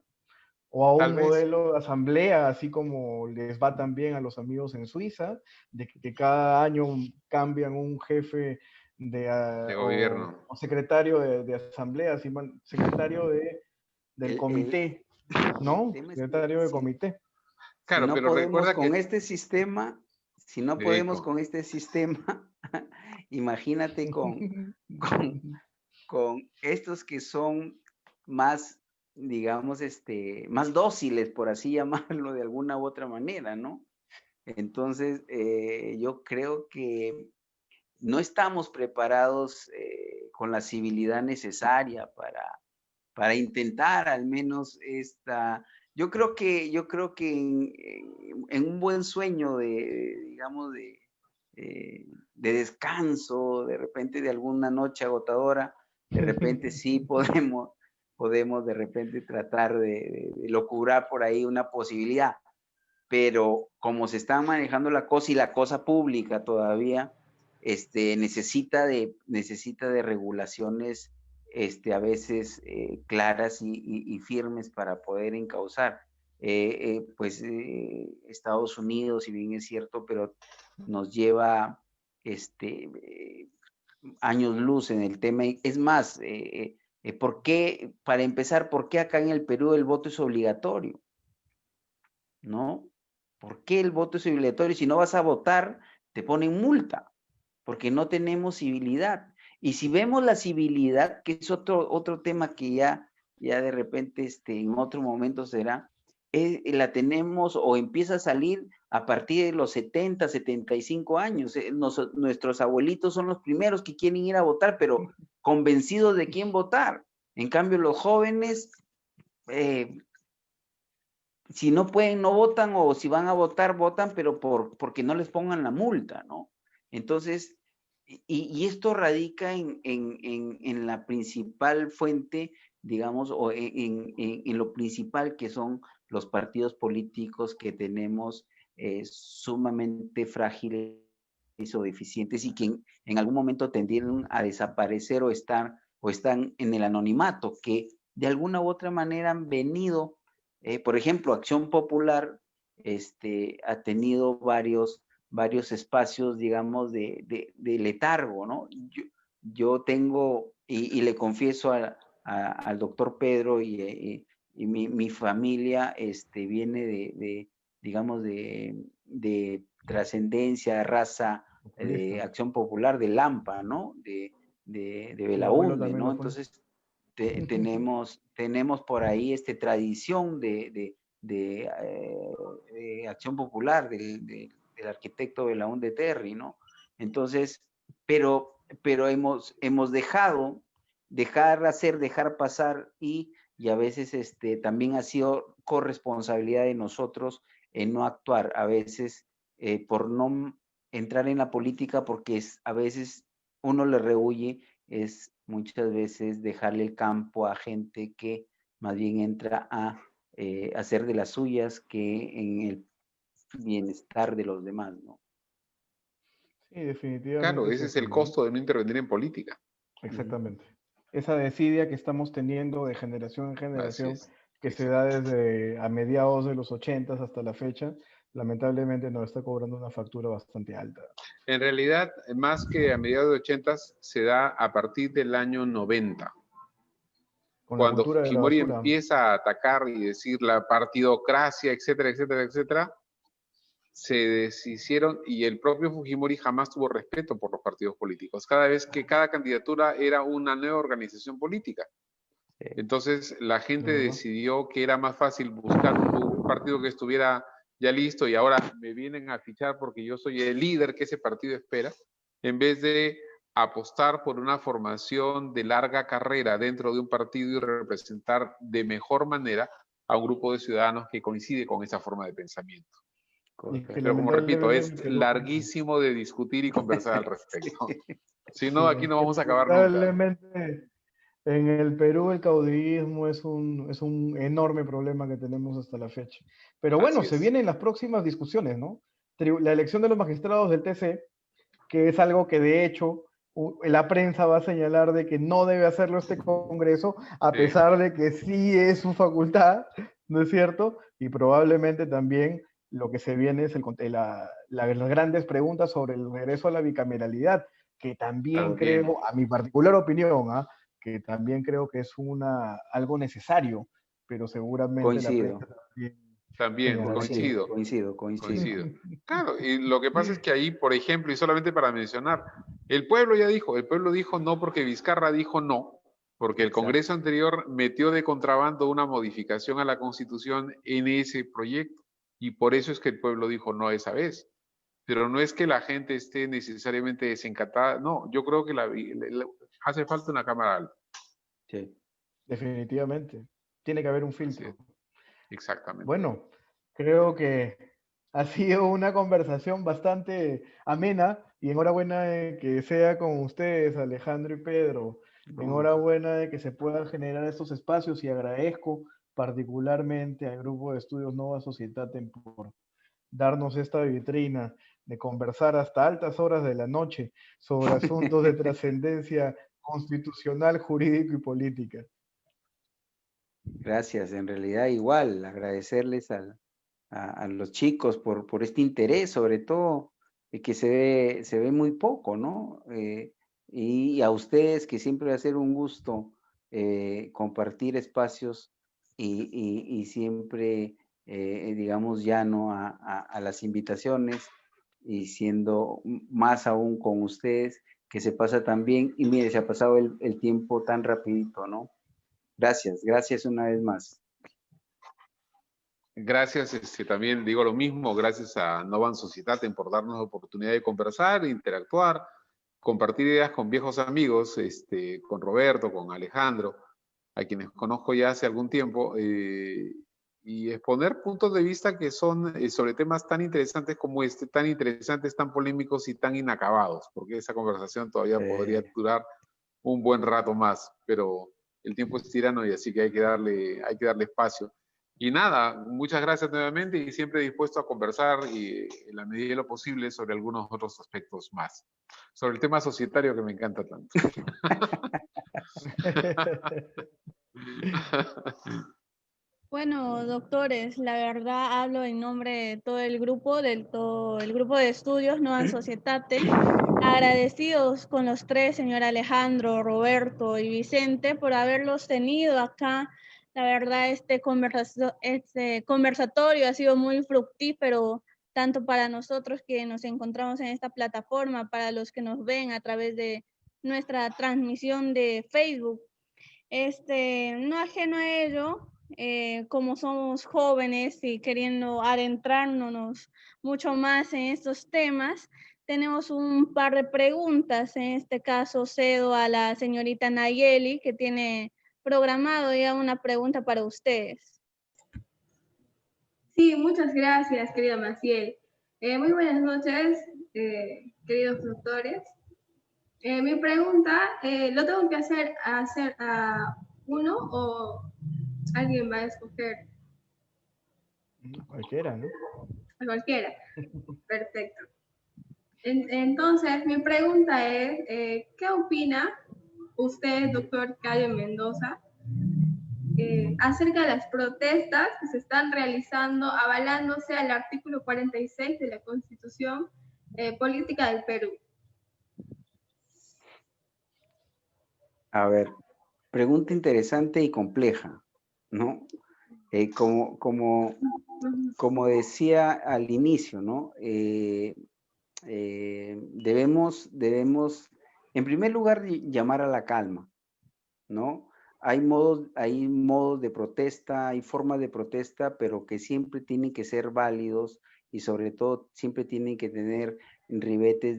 O a tal un vez. modelo de asamblea, así como les va también a los amigos en Suiza, de que cada año cambian un jefe De gobierno. o secretario de asamblea, secretario del El, comité, el ¿no? tema es que Secretario de comité. si Claro, no pero podemos recuerda con que, este sistema, si no podemos directo, con este sistema, imagínate con, con estos que son más, digamos, más dóciles, por así llamarlo de alguna u otra manera, ¿no? Entonces, yo creo que no estamos preparados con la civilidad necesaria para intentar al menos yo creo que en un buen sueño digamos, de descanso, de repente de alguna noche agotadora, de repente sí podemos de repente tratar de lograr por ahí una posibilidad, pero como se está manejando la cosa y la cosa pública todavía, necesita de regulaciones a veces claras y firmes para poder encauzar. Estados Unidos, si bien es cierto, pero nos lleva años luz en el tema. Es más, para empezar, ¿por qué acá en el Perú el voto es obligatorio? ¿No? ¿Por qué el voto es obligatorio? Si no vas a votar, te ponen multa, porque no tenemos civilidad. Y si vemos la civilidad, que es otro tema que ya de repente en otro momento será, la tenemos o empieza a salir a partir de los 70, 75 años. Nuestros abuelitos son los primeros que quieren ir a votar, pero convencidos de quién votar. En cambio, los jóvenes, si no pueden, no votan, o si van a votar, votan, pero porque no les pongan la multa, ¿no? Entonces, y esto radica en la principal fuente, digamos, o en lo principal que son los partidos políticos que tenemos sumamente frágiles o deficientes, y que en algún momento tendieron a desaparecer o están en el anonimato, que de alguna u otra manera han venido, por ejemplo, Acción Popular ha tenido varios espacios, digamos, de letargo, ¿no? Yo tengo, y le confieso al doctor Pedro y mi familia viene digamos, de trascendencia, raza, de Acción Popular, de Lampa, ¿no? De Mi abuelo Belaúnde, también ¿no? lo fue. Entonces, tenemos por ahí tradición de Acción Popular, del arquitecto Belaúnde Terry, ¿no? Entonces, pero hemos dejado, dejar pasar, y a veces también ha sido corresponsabilidad de nosotros en no actuar, a veces por no entrar en la política, porque a veces uno le rehuye, es muchas veces dejarle el campo a gente que más bien entra a hacer de las suyas que en el bienestar de los demás, ¿no? Sí, definitivamente. Claro, ese es el costo de no intervenir en política. Exactamente. Esa desidia que estamos teniendo de generación en generación, que se da desde a mediados de los 80 hasta la fecha, lamentablemente nos está cobrando una factura bastante alta. En realidad, más que a mediados de 80, se da a partir del año 90. Cuando Fujimori empieza a atacar y decir la partidocracia, etcétera, etcétera, etcétera, se deshicieron, y el propio Fujimori jamás tuvo respeto por los partidos políticos. Cada vez que cada candidatura era una nueva organización política. Entonces la gente decidió que era más fácil buscar un partido que estuviera ya listo y ahora me vienen a fichar porque yo soy el líder que ese partido espera, en vez de apostar por una formación de larga carrera dentro de un partido y representar de mejor manera a un grupo de ciudadanos que coincide con esa forma de pensamiento. Pero como repito, es larguísimo de discutir y conversar al respecto. Si no, aquí no vamos a acabar nunca. Lamentablemente, en el Perú el caudillismo es un enorme problema que tenemos hasta la fecha. Pero bueno, se vienen las próximas discusiones, ¿no? La elección de los magistrados del TC, que es algo que de hecho la prensa va a señalar de que no debe hacerlo este Congreso, a pesar de que sí es su facultad, ¿no es cierto? Y probablemente también lo que se viene es las grandes preguntas sobre el regreso a la bicameralidad, que también creo, a mi particular opinión, que también creo que es algo necesario, pero seguramente coincido. la prensa también coincido. Claro, y lo que pasa es que ahí, por ejemplo, y solamente para mencionar, el pueblo dijo no porque Vizcarra dijo no, porque el Congreso anterior metió de contrabando una modificación a la Constitución en ese proyecto, y por eso es que el pueblo dijo no esa vez. Pero no es que la gente esté necesariamente desencantada, no, yo creo que hace falta una cámara alta. Sí. Definitivamente, tiene que haber un filtro. Sí. Exactamente. Bueno, creo que ha sido una conversación bastante amena, y enhorabuena de que sea con ustedes, Alejandro y Pedro. Enhorabuena de que se puedan generar estos espacios, y agradezco particularmente al Grupo de Estudios Nova Societatem por darnos esta vitrina de conversar hasta altas horas de la noche sobre asuntos de trascendencia constitucional, jurídico y política. Gracias, en realidad igual, agradecerles a los chicos por este interés, sobre todo, que se ve muy poco, ¿no? Y a ustedes, que siempre va a ser un gusto compartir espacios y siempre, digamos, llano a las invitaciones, y siendo más aún con ustedes, que se pasa tan bien, y mire, se ha pasado el tiempo tan rapidito, ¿no? Gracias una vez más. Gracias, también digo lo mismo, gracias a Novan Societatem por darnos la oportunidad de conversar, interactuar, compartir ideas con viejos amigos, con Roberto, con Alejandro, a quienes conozco ya hace algún tiempo, y exponer puntos de vista que son sobre temas tan interesantes como este, tan interesantes, tan polémicos y tan inacabados, porque esa conversación todavía podría durar un buen rato más, pero el tiempo es tirano y así que hay que darle espacio. Y nada, muchas gracias nuevamente y siempre dispuesto a conversar y en la medida de lo posible sobre algunos otros aspectos más. Sobre el tema societario que me encanta tanto. Bueno, doctores, la verdad hablo en nombre de todo el grupo, todo el grupo de estudios Novan Societate. Agradecidos con los tres, señor Alejandro, Roberto y Vicente, por haberlos tenido acá. La verdad, este conversatorio ha sido muy fructífero, tanto para nosotros que nos encontramos en esta plataforma, para los que nos ven a través de nuestra transmisión de Facebook. No ajeno a ello, como somos jóvenes y queriendo adentrarnos mucho más en estos temas, tenemos un par de preguntas. En este caso cedo a la señorita Nayeli, que tiene programado ya una pregunta para ustedes. Sí, muchas gracias, querido Maciel. Muy buenas noches, queridos doctores. Mi pregunta, ¿lo tengo que hacer a uno o alguien va a escoger? Cualquiera, ¿no? A cualquiera. Perfecto. Entonces, mi pregunta es, ¿qué opina usted, doctor Cayo Mendoza, acerca de las protestas que se están realizando avalándose al artículo 46 de la Constitución Política del Perú? A ver, pregunta interesante y compleja, ¿no? Como decía al inicio, ¿no? Debemos, en primer lugar, llamar a la calma, ¿no? Hay modos de protesta, hay formas de protesta, pero que siempre tienen que ser válidos y sobre todo siempre tienen que tener ribetes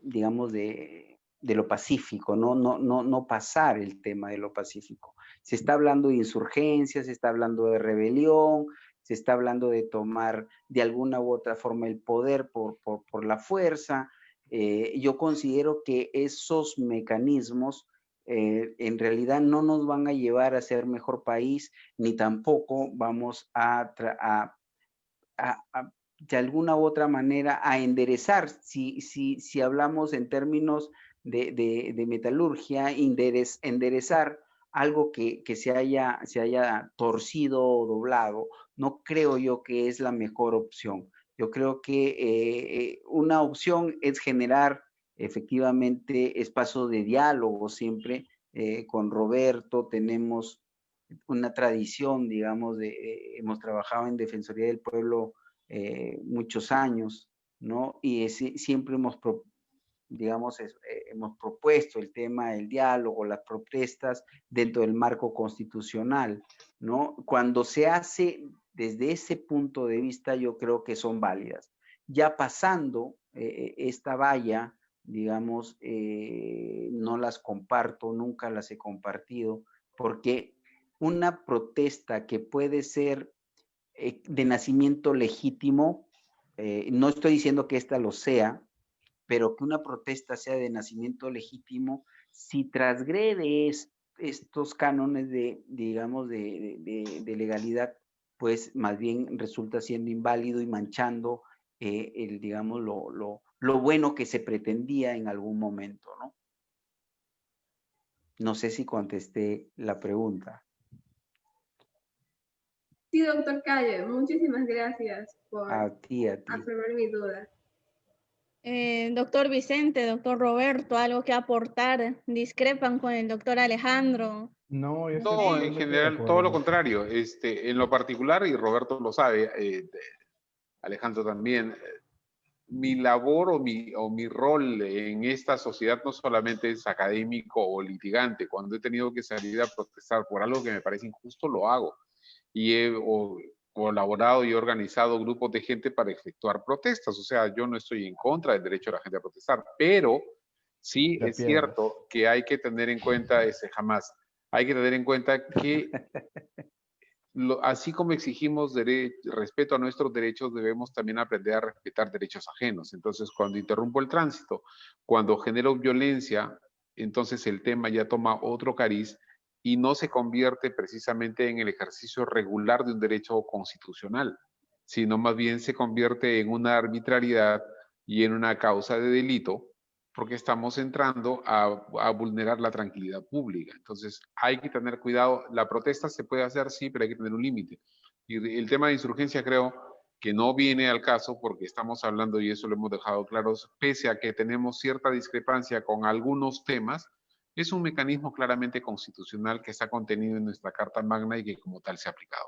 digamos, de lo pacífico, no pasar el tema de lo pacífico. Se está hablando de insurgencia, se está hablando de rebelión, se está hablando de tomar de alguna u otra forma el poder por la fuerza. Yo considero que esos mecanismos en realidad no nos van a llevar a ser mejor país, ni tampoco vamos de alguna u otra manera a enderezar, si hablamos en términos de metalurgia, enderezar algo que se haya torcido o doblado, no creo yo que es la mejor opción. Yo creo que una opción es generar efectivamente espacios de diálogo siempre. Con Roberto tenemos una tradición, digamos, hemos trabajado en Defensoría del Pueblo muchos años, ¿no? Y siempre hemos propuesto el tema del diálogo, las protestas dentro del marco constitucional, ¿no? Cuando se hace desde ese punto de vista, yo creo que son válidas. Ya pasando esta valla, digamos, no las comparto, nunca las he compartido, porque una protesta que puede ser de nacimiento legítimo, no estoy diciendo que esta lo sea, pero que una protesta sea de nacimiento legítimo, si transgrede estos cánones digamos, de legalidad, pues más bien resulta siendo inválido y manchando digamos, lo bueno que se pretendía en algún momento, ¿no? No sé si contesté la pregunta. Sí, doctor Cayo, muchísimas gracias por absorber mi duda. Doctor Vicente, doctor Roberto, ¿algo que aportar? ¿Discrepan con el doctor Alejandro? No, yo estoy No, en totalmente de general, acuerdo. todo lo contrario. En lo particular, y Roberto lo sabe, Alejandro también, mi labor o mi rol en esta sociedad no solamente es académico o litigante. Cuando he tenido que salir a protestar por algo que me parece injusto, lo hago. y he colaborado y organizado grupos de gente para efectuar protestas. O sea, yo no estoy en contra del derecho de la gente a protestar, pero sí De es piedras. cierto que hay que tener en cuenta jamás. Hay que tener en cuenta que así como exigimos respeto a nuestros derechos, debemos también aprender a respetar derechos ajenos. Entonces, cuando interrumpo el tránsito, cuando genero violencia, entonces el tema ya toma otro cariz y no se convierte precisamente en el ejercicio regular de un derecho constitucional, sino más bien se convierte en una arbitrariedad y en una causa de delito, porque estamos entrando a vulnerar la tranquilidad pública. Entonces, hay que tener cuidado. La protesta se puede hacer, sí, pero hay que tener un límite. Y el tema de insurgencia creo que no viene al caso porque estamos hablando, y eso lo hemos dejado claro, pese a que tenemos cierta discrepancia con algunos temas, es un mecanismo claramente constitucional que está contenido en nuestra Carta Magna y que como tal se ha aplicado.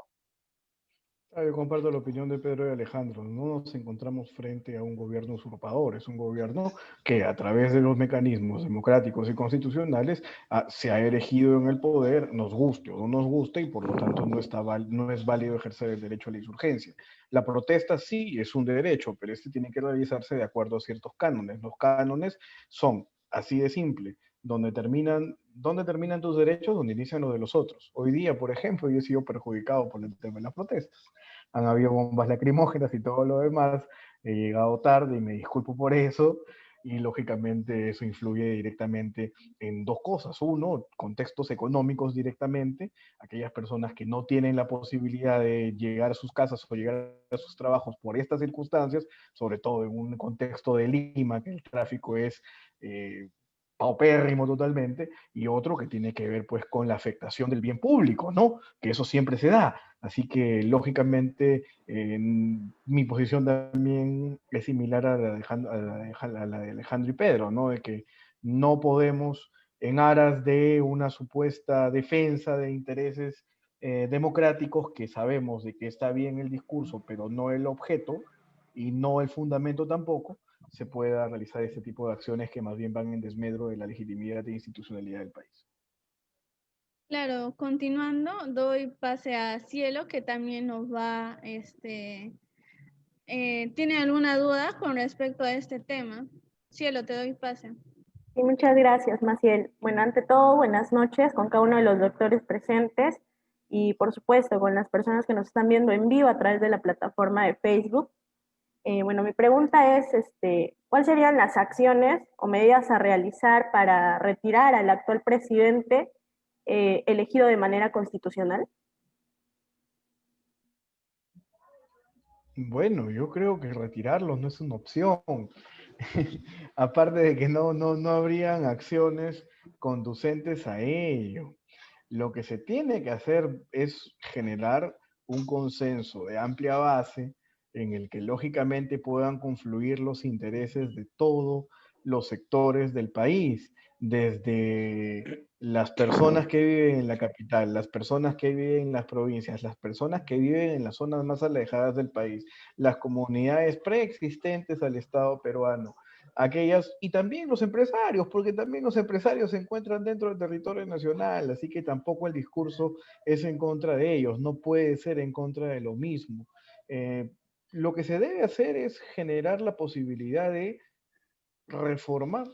Yo comparto la opinión de Pedro y Alejandro. No nos encontramos frente a un gobierno usurpador, es un gobierno que a través de los mecanismos democráticos y constitucionales se ha elegido en el poder, nos guste o no nos guste, y por lo tanto no es válido ejercer el derecho a la insurgencia. La protesta sí es un derecho, pero este tiene que realizarse de acuerdo a ciertos cánones. Los cánones son así de simple. ¿Dónde terminan tus derechos? Donde inician los de los otros. Hoy día, por ejemplo, yo he sido perjudicado por el tema de las protestas. Han habido bombas lacrimógenas y todo lo demás. He llegado tarde y me disculpo por eso. Y lógicamente eso influye directamente en dos cosas. Uno, contextos económicos directamente. Aquellas personas que no tienen la posibilidad de llegar a sus casas o llegar a sus trabajos por estas circunstancias, sobre todo en un contexto de Lima, que el tráfico es paupérrimo totalmente, y otro que tiene que ver pues con la afectación del bien público, ¿no? Que eso siempre se da. Así que lógicamente mi posición también es similar a la de Alejandro y Pedro, ¿no? De que no podemos, en aras de una supuesta defensa de intereses democráticos, que sabemos de que está bien el discurso, pero no el objeto y no el fundamento tampoco, se pueda realizar este tipo de acciones que más bien van en desmedro de la legitimidad e institucionalidad del país. Claro, continuando, doy pase a Cielo, que también nos va, ¿tiene alguna duda con respecto a este tema? Cielo, te doy pase. Sí, muchas gracias, Maciel. Bueno, ante todo, buenas noches con cada uno de los doctores presentes y, por supuesto, con las personas que nos están viendo en vivo a través de la plataforma de Facebook. Bueno, mi pregunta es, ¿cuáles serían las acciones o medidas a realizar para retirar al actual presidente elegido de manera constitucional? Bueno, yo creo que retirarlos no es una opción. Aparte de que no habrían acciones conducentes a ello. Lo que se tiene que hacer es generar un consenso de amplia base en el que lógicamente puedan confluir los intereses de todos los sectores del país, desde las personas que viven en la capital, las personas que viven en las provincias, las personas que viven en las zonas más alejadas del país, las comunidades preexistentes al Estado peruano, aquellas, y también los empresarios, porque también los empresarios se encuentran dentro del territorio nacional, así que tampoco el discurso es en contra de ellos, no puede ser en contra de lo mismo. Lo que se debe hacer es generar la posibilidad de reformar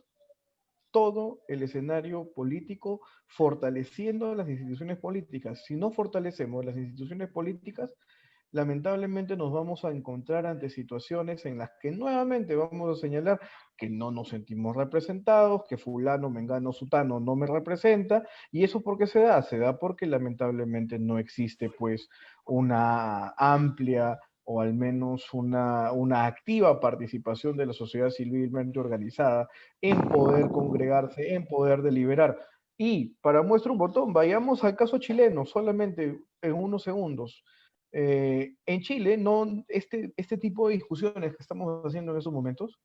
todo el escenario político, fortaleciendo las instituciones políticas. Si no fortalecemos las instituciones políticas, lamentablemente nos vamos a encontrar ante situaciones en las que nuevamente vamos a señalar que no nos sentimos representados, que fulano, mengano, sutano no me representa, y eso ¿por qué se da? Se da porque lamentablemente no existe pues una amplia o al menos una activa participación de la sociedad civilmente organizada en poder congregarse, en poder deliberar. Y para muestra un botón, vayamos al caso chileno, solamente en unos segundos. En Chile, este tipo de discusiones que estamos haciendo en estos momentos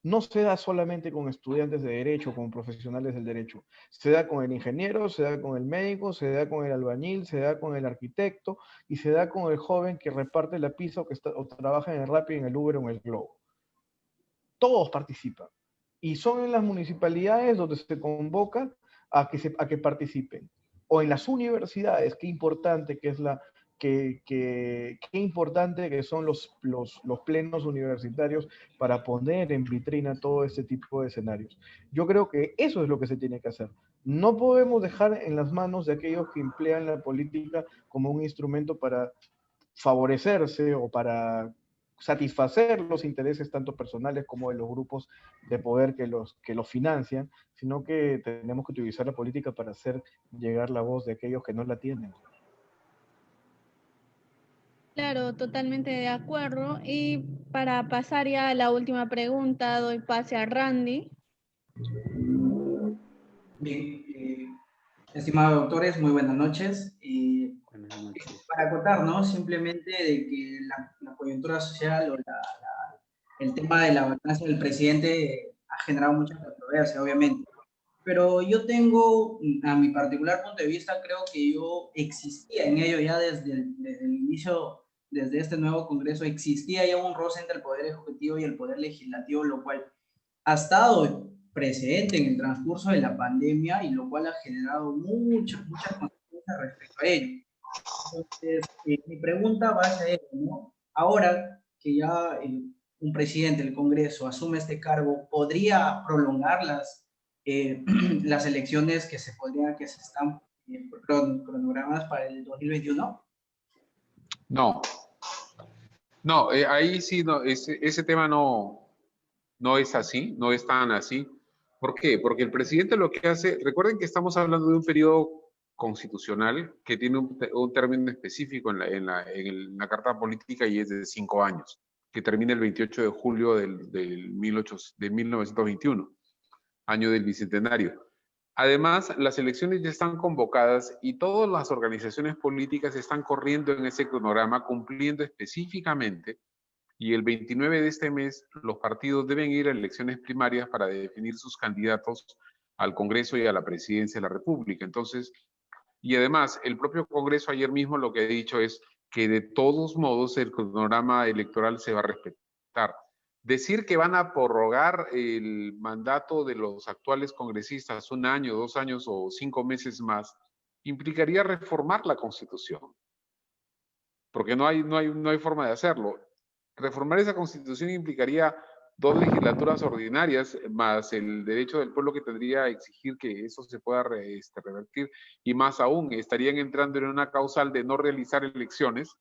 no se da solamente con estudiantes de derecho, con profesionales del derecho. Se da con el ingeniero, se da con el médico, se da con el albañil, se da con el arquitecto y se da con el joven que reparte la pizza o trabaja en el Rappi, en el Uber o en el Globo. Todos participan. Y son en las municipalidades donde se convoca a que participen. O en las universidades, qué importante que qué importante que son los plenos universitarios para poner en vitrina todo este tipo de escenarios. Yo creo que eso es lo que se tiene que hacer. No podemos dejar en las manos de aquellos que emplean la política como un instrumento para favorecerse o para satisfacer los intereses tanto personales como de los grupos de poder que los financian, sino que tenemos que utilizar la política para hacer llegar la voz de aquellos que no la tienen. Claro, totalmente de acuerdo. Y para pasar ya a la última pregunta, doy pase a Randy. Bien, estimados doctores, muy buenas noches. Buenas noches. Para acotar, ¿no? Simplemente de que la coyuntura social o el tema de la vacancia del presidente ha generado mucha controversia, obviamente. Pero yo tengo, a mi particular punto de vista, creo que yo existía en ello ya desde el inicio, desde este nuevo Congreso, existía ya un roce entre el Poder Ejecutivo y el Poder Legislativo, lo cual ha estado presente en el transcurso de la pandemia y lo cual ha generado muchas consecuencias respecto a ello. Entonces, mi pregunta va a ser, ¿no? Ahora que ya un presidente del Congreso asume este cargo, ¿podría prolongar las elecciones que se están cronogramadas para el 2021? No, no, ahí sí, no, ese tema no es así, no es tan así. ¿Por qué? Porque el presidente lo que hace, recuerden que estamos hablando de un periodo constitucional que tiene un término específico en la Carta Política y es de 5 años, que termina el 28 de julio de 1921, año del Bicentenario. Además, las elecciones ya están convocadas y todas las organizaciones políticas están corriendo en ese cronograma, cumpliendo específicamente, y el 29 de este mes los partidos deben ir a elecciones primarias para definir sus candidatos al Congreso y a la Presidencia de la República. Entonces, y además, el propio Congreso ayer mismo lo que ha dicho es que de todos modos el cronograma electoral se va a respetar. Decir que van a prorrogar el mandato de los actuales congresistas 1 año, 2 años o 5 meses más implicaría reformar la Constitución, porque no hay forma de hacerlo. Reformar esa Constitución implicaría 2 legislaturas ordinarias más el derecho del pueblo que tendría a exigir que eso se pueda revertir, y más aún estarían entrando en una causal de no realizar elecciones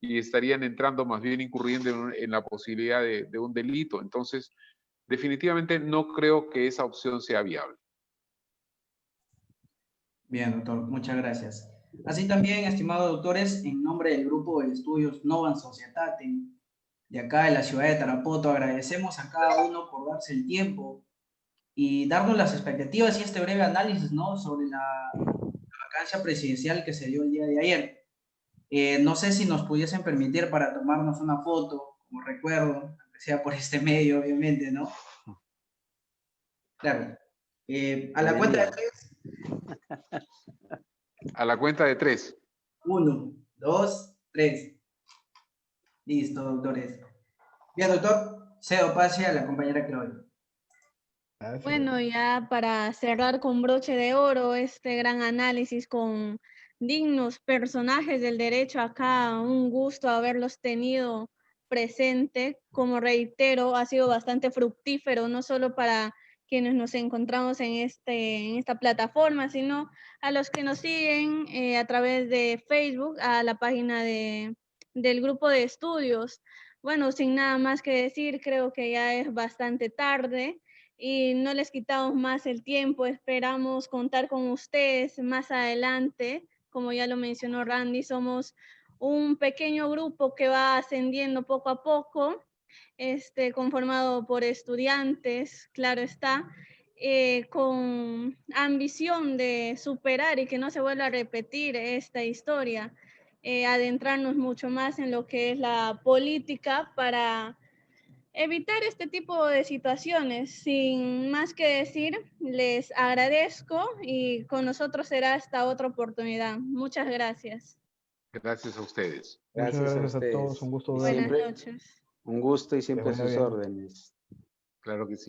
y estarían entrando más bien incurriendo en la posibilidad de un delito. Entonces, definitivamente no creo que esa opción sea viable. Bien, doctor, muchas gracias. Así también, estimados doctores, en nombre del grupo de estudios Novan Societatem, de acá de la ciudad de Tarapoto, agradecemos a cada uno por darse el tiempo y darnos las expectativas y este breve análisis, ¿no?, sobre la vacancia presidencial que se dio el día de ayer. No sé si nos pudiesen permitir para tomarnos una foto, como recuerdo, aunque sea por este medio, obviamente, ¿no? Claro. A la cuenta de 3. A la cuenta de 3. 1, 2, 3. Listo, doctores. Bien, doctor, cedo pase a la compañera Chloe. Gracias. Bueno, ya para cerrar con broche de oro este gran análisis con dignos personajes del derecho acá, un gusto haberlos tenido presente. Como reitero, ha sido bastante fructífero, no solo para quienes nos encontramos en esta plataforma, sino a los que nos siguen a través de Facebook, a la página del grupo de estudios. Bueno, sin nada más que decir, creo que ya es bastante tarde y no les quitamos más el tiempo. Esperamos contar con ustedes más adelante. Como ya lo mencionó Randy, somos un pequeño grupo que va ascendiendo poco a poco, conformado por estudiantes, claro está, con ambición de superar y que no se vuelva a repetir esta historia, adentrarnos mucho más en lo que es la política para evitar este tipo de situaciones. Sin más que decir, les agradezco y con nosotros será hasta otra oportunidad. Muchas gracias. Gracias a ustedes. Muchas Gracias a gracias a ustedes. todos, un gusto Y verlos. Buenas siempre noches. un gusto y Que siempre a les vaya sus bien. órdenes. Claro que sí.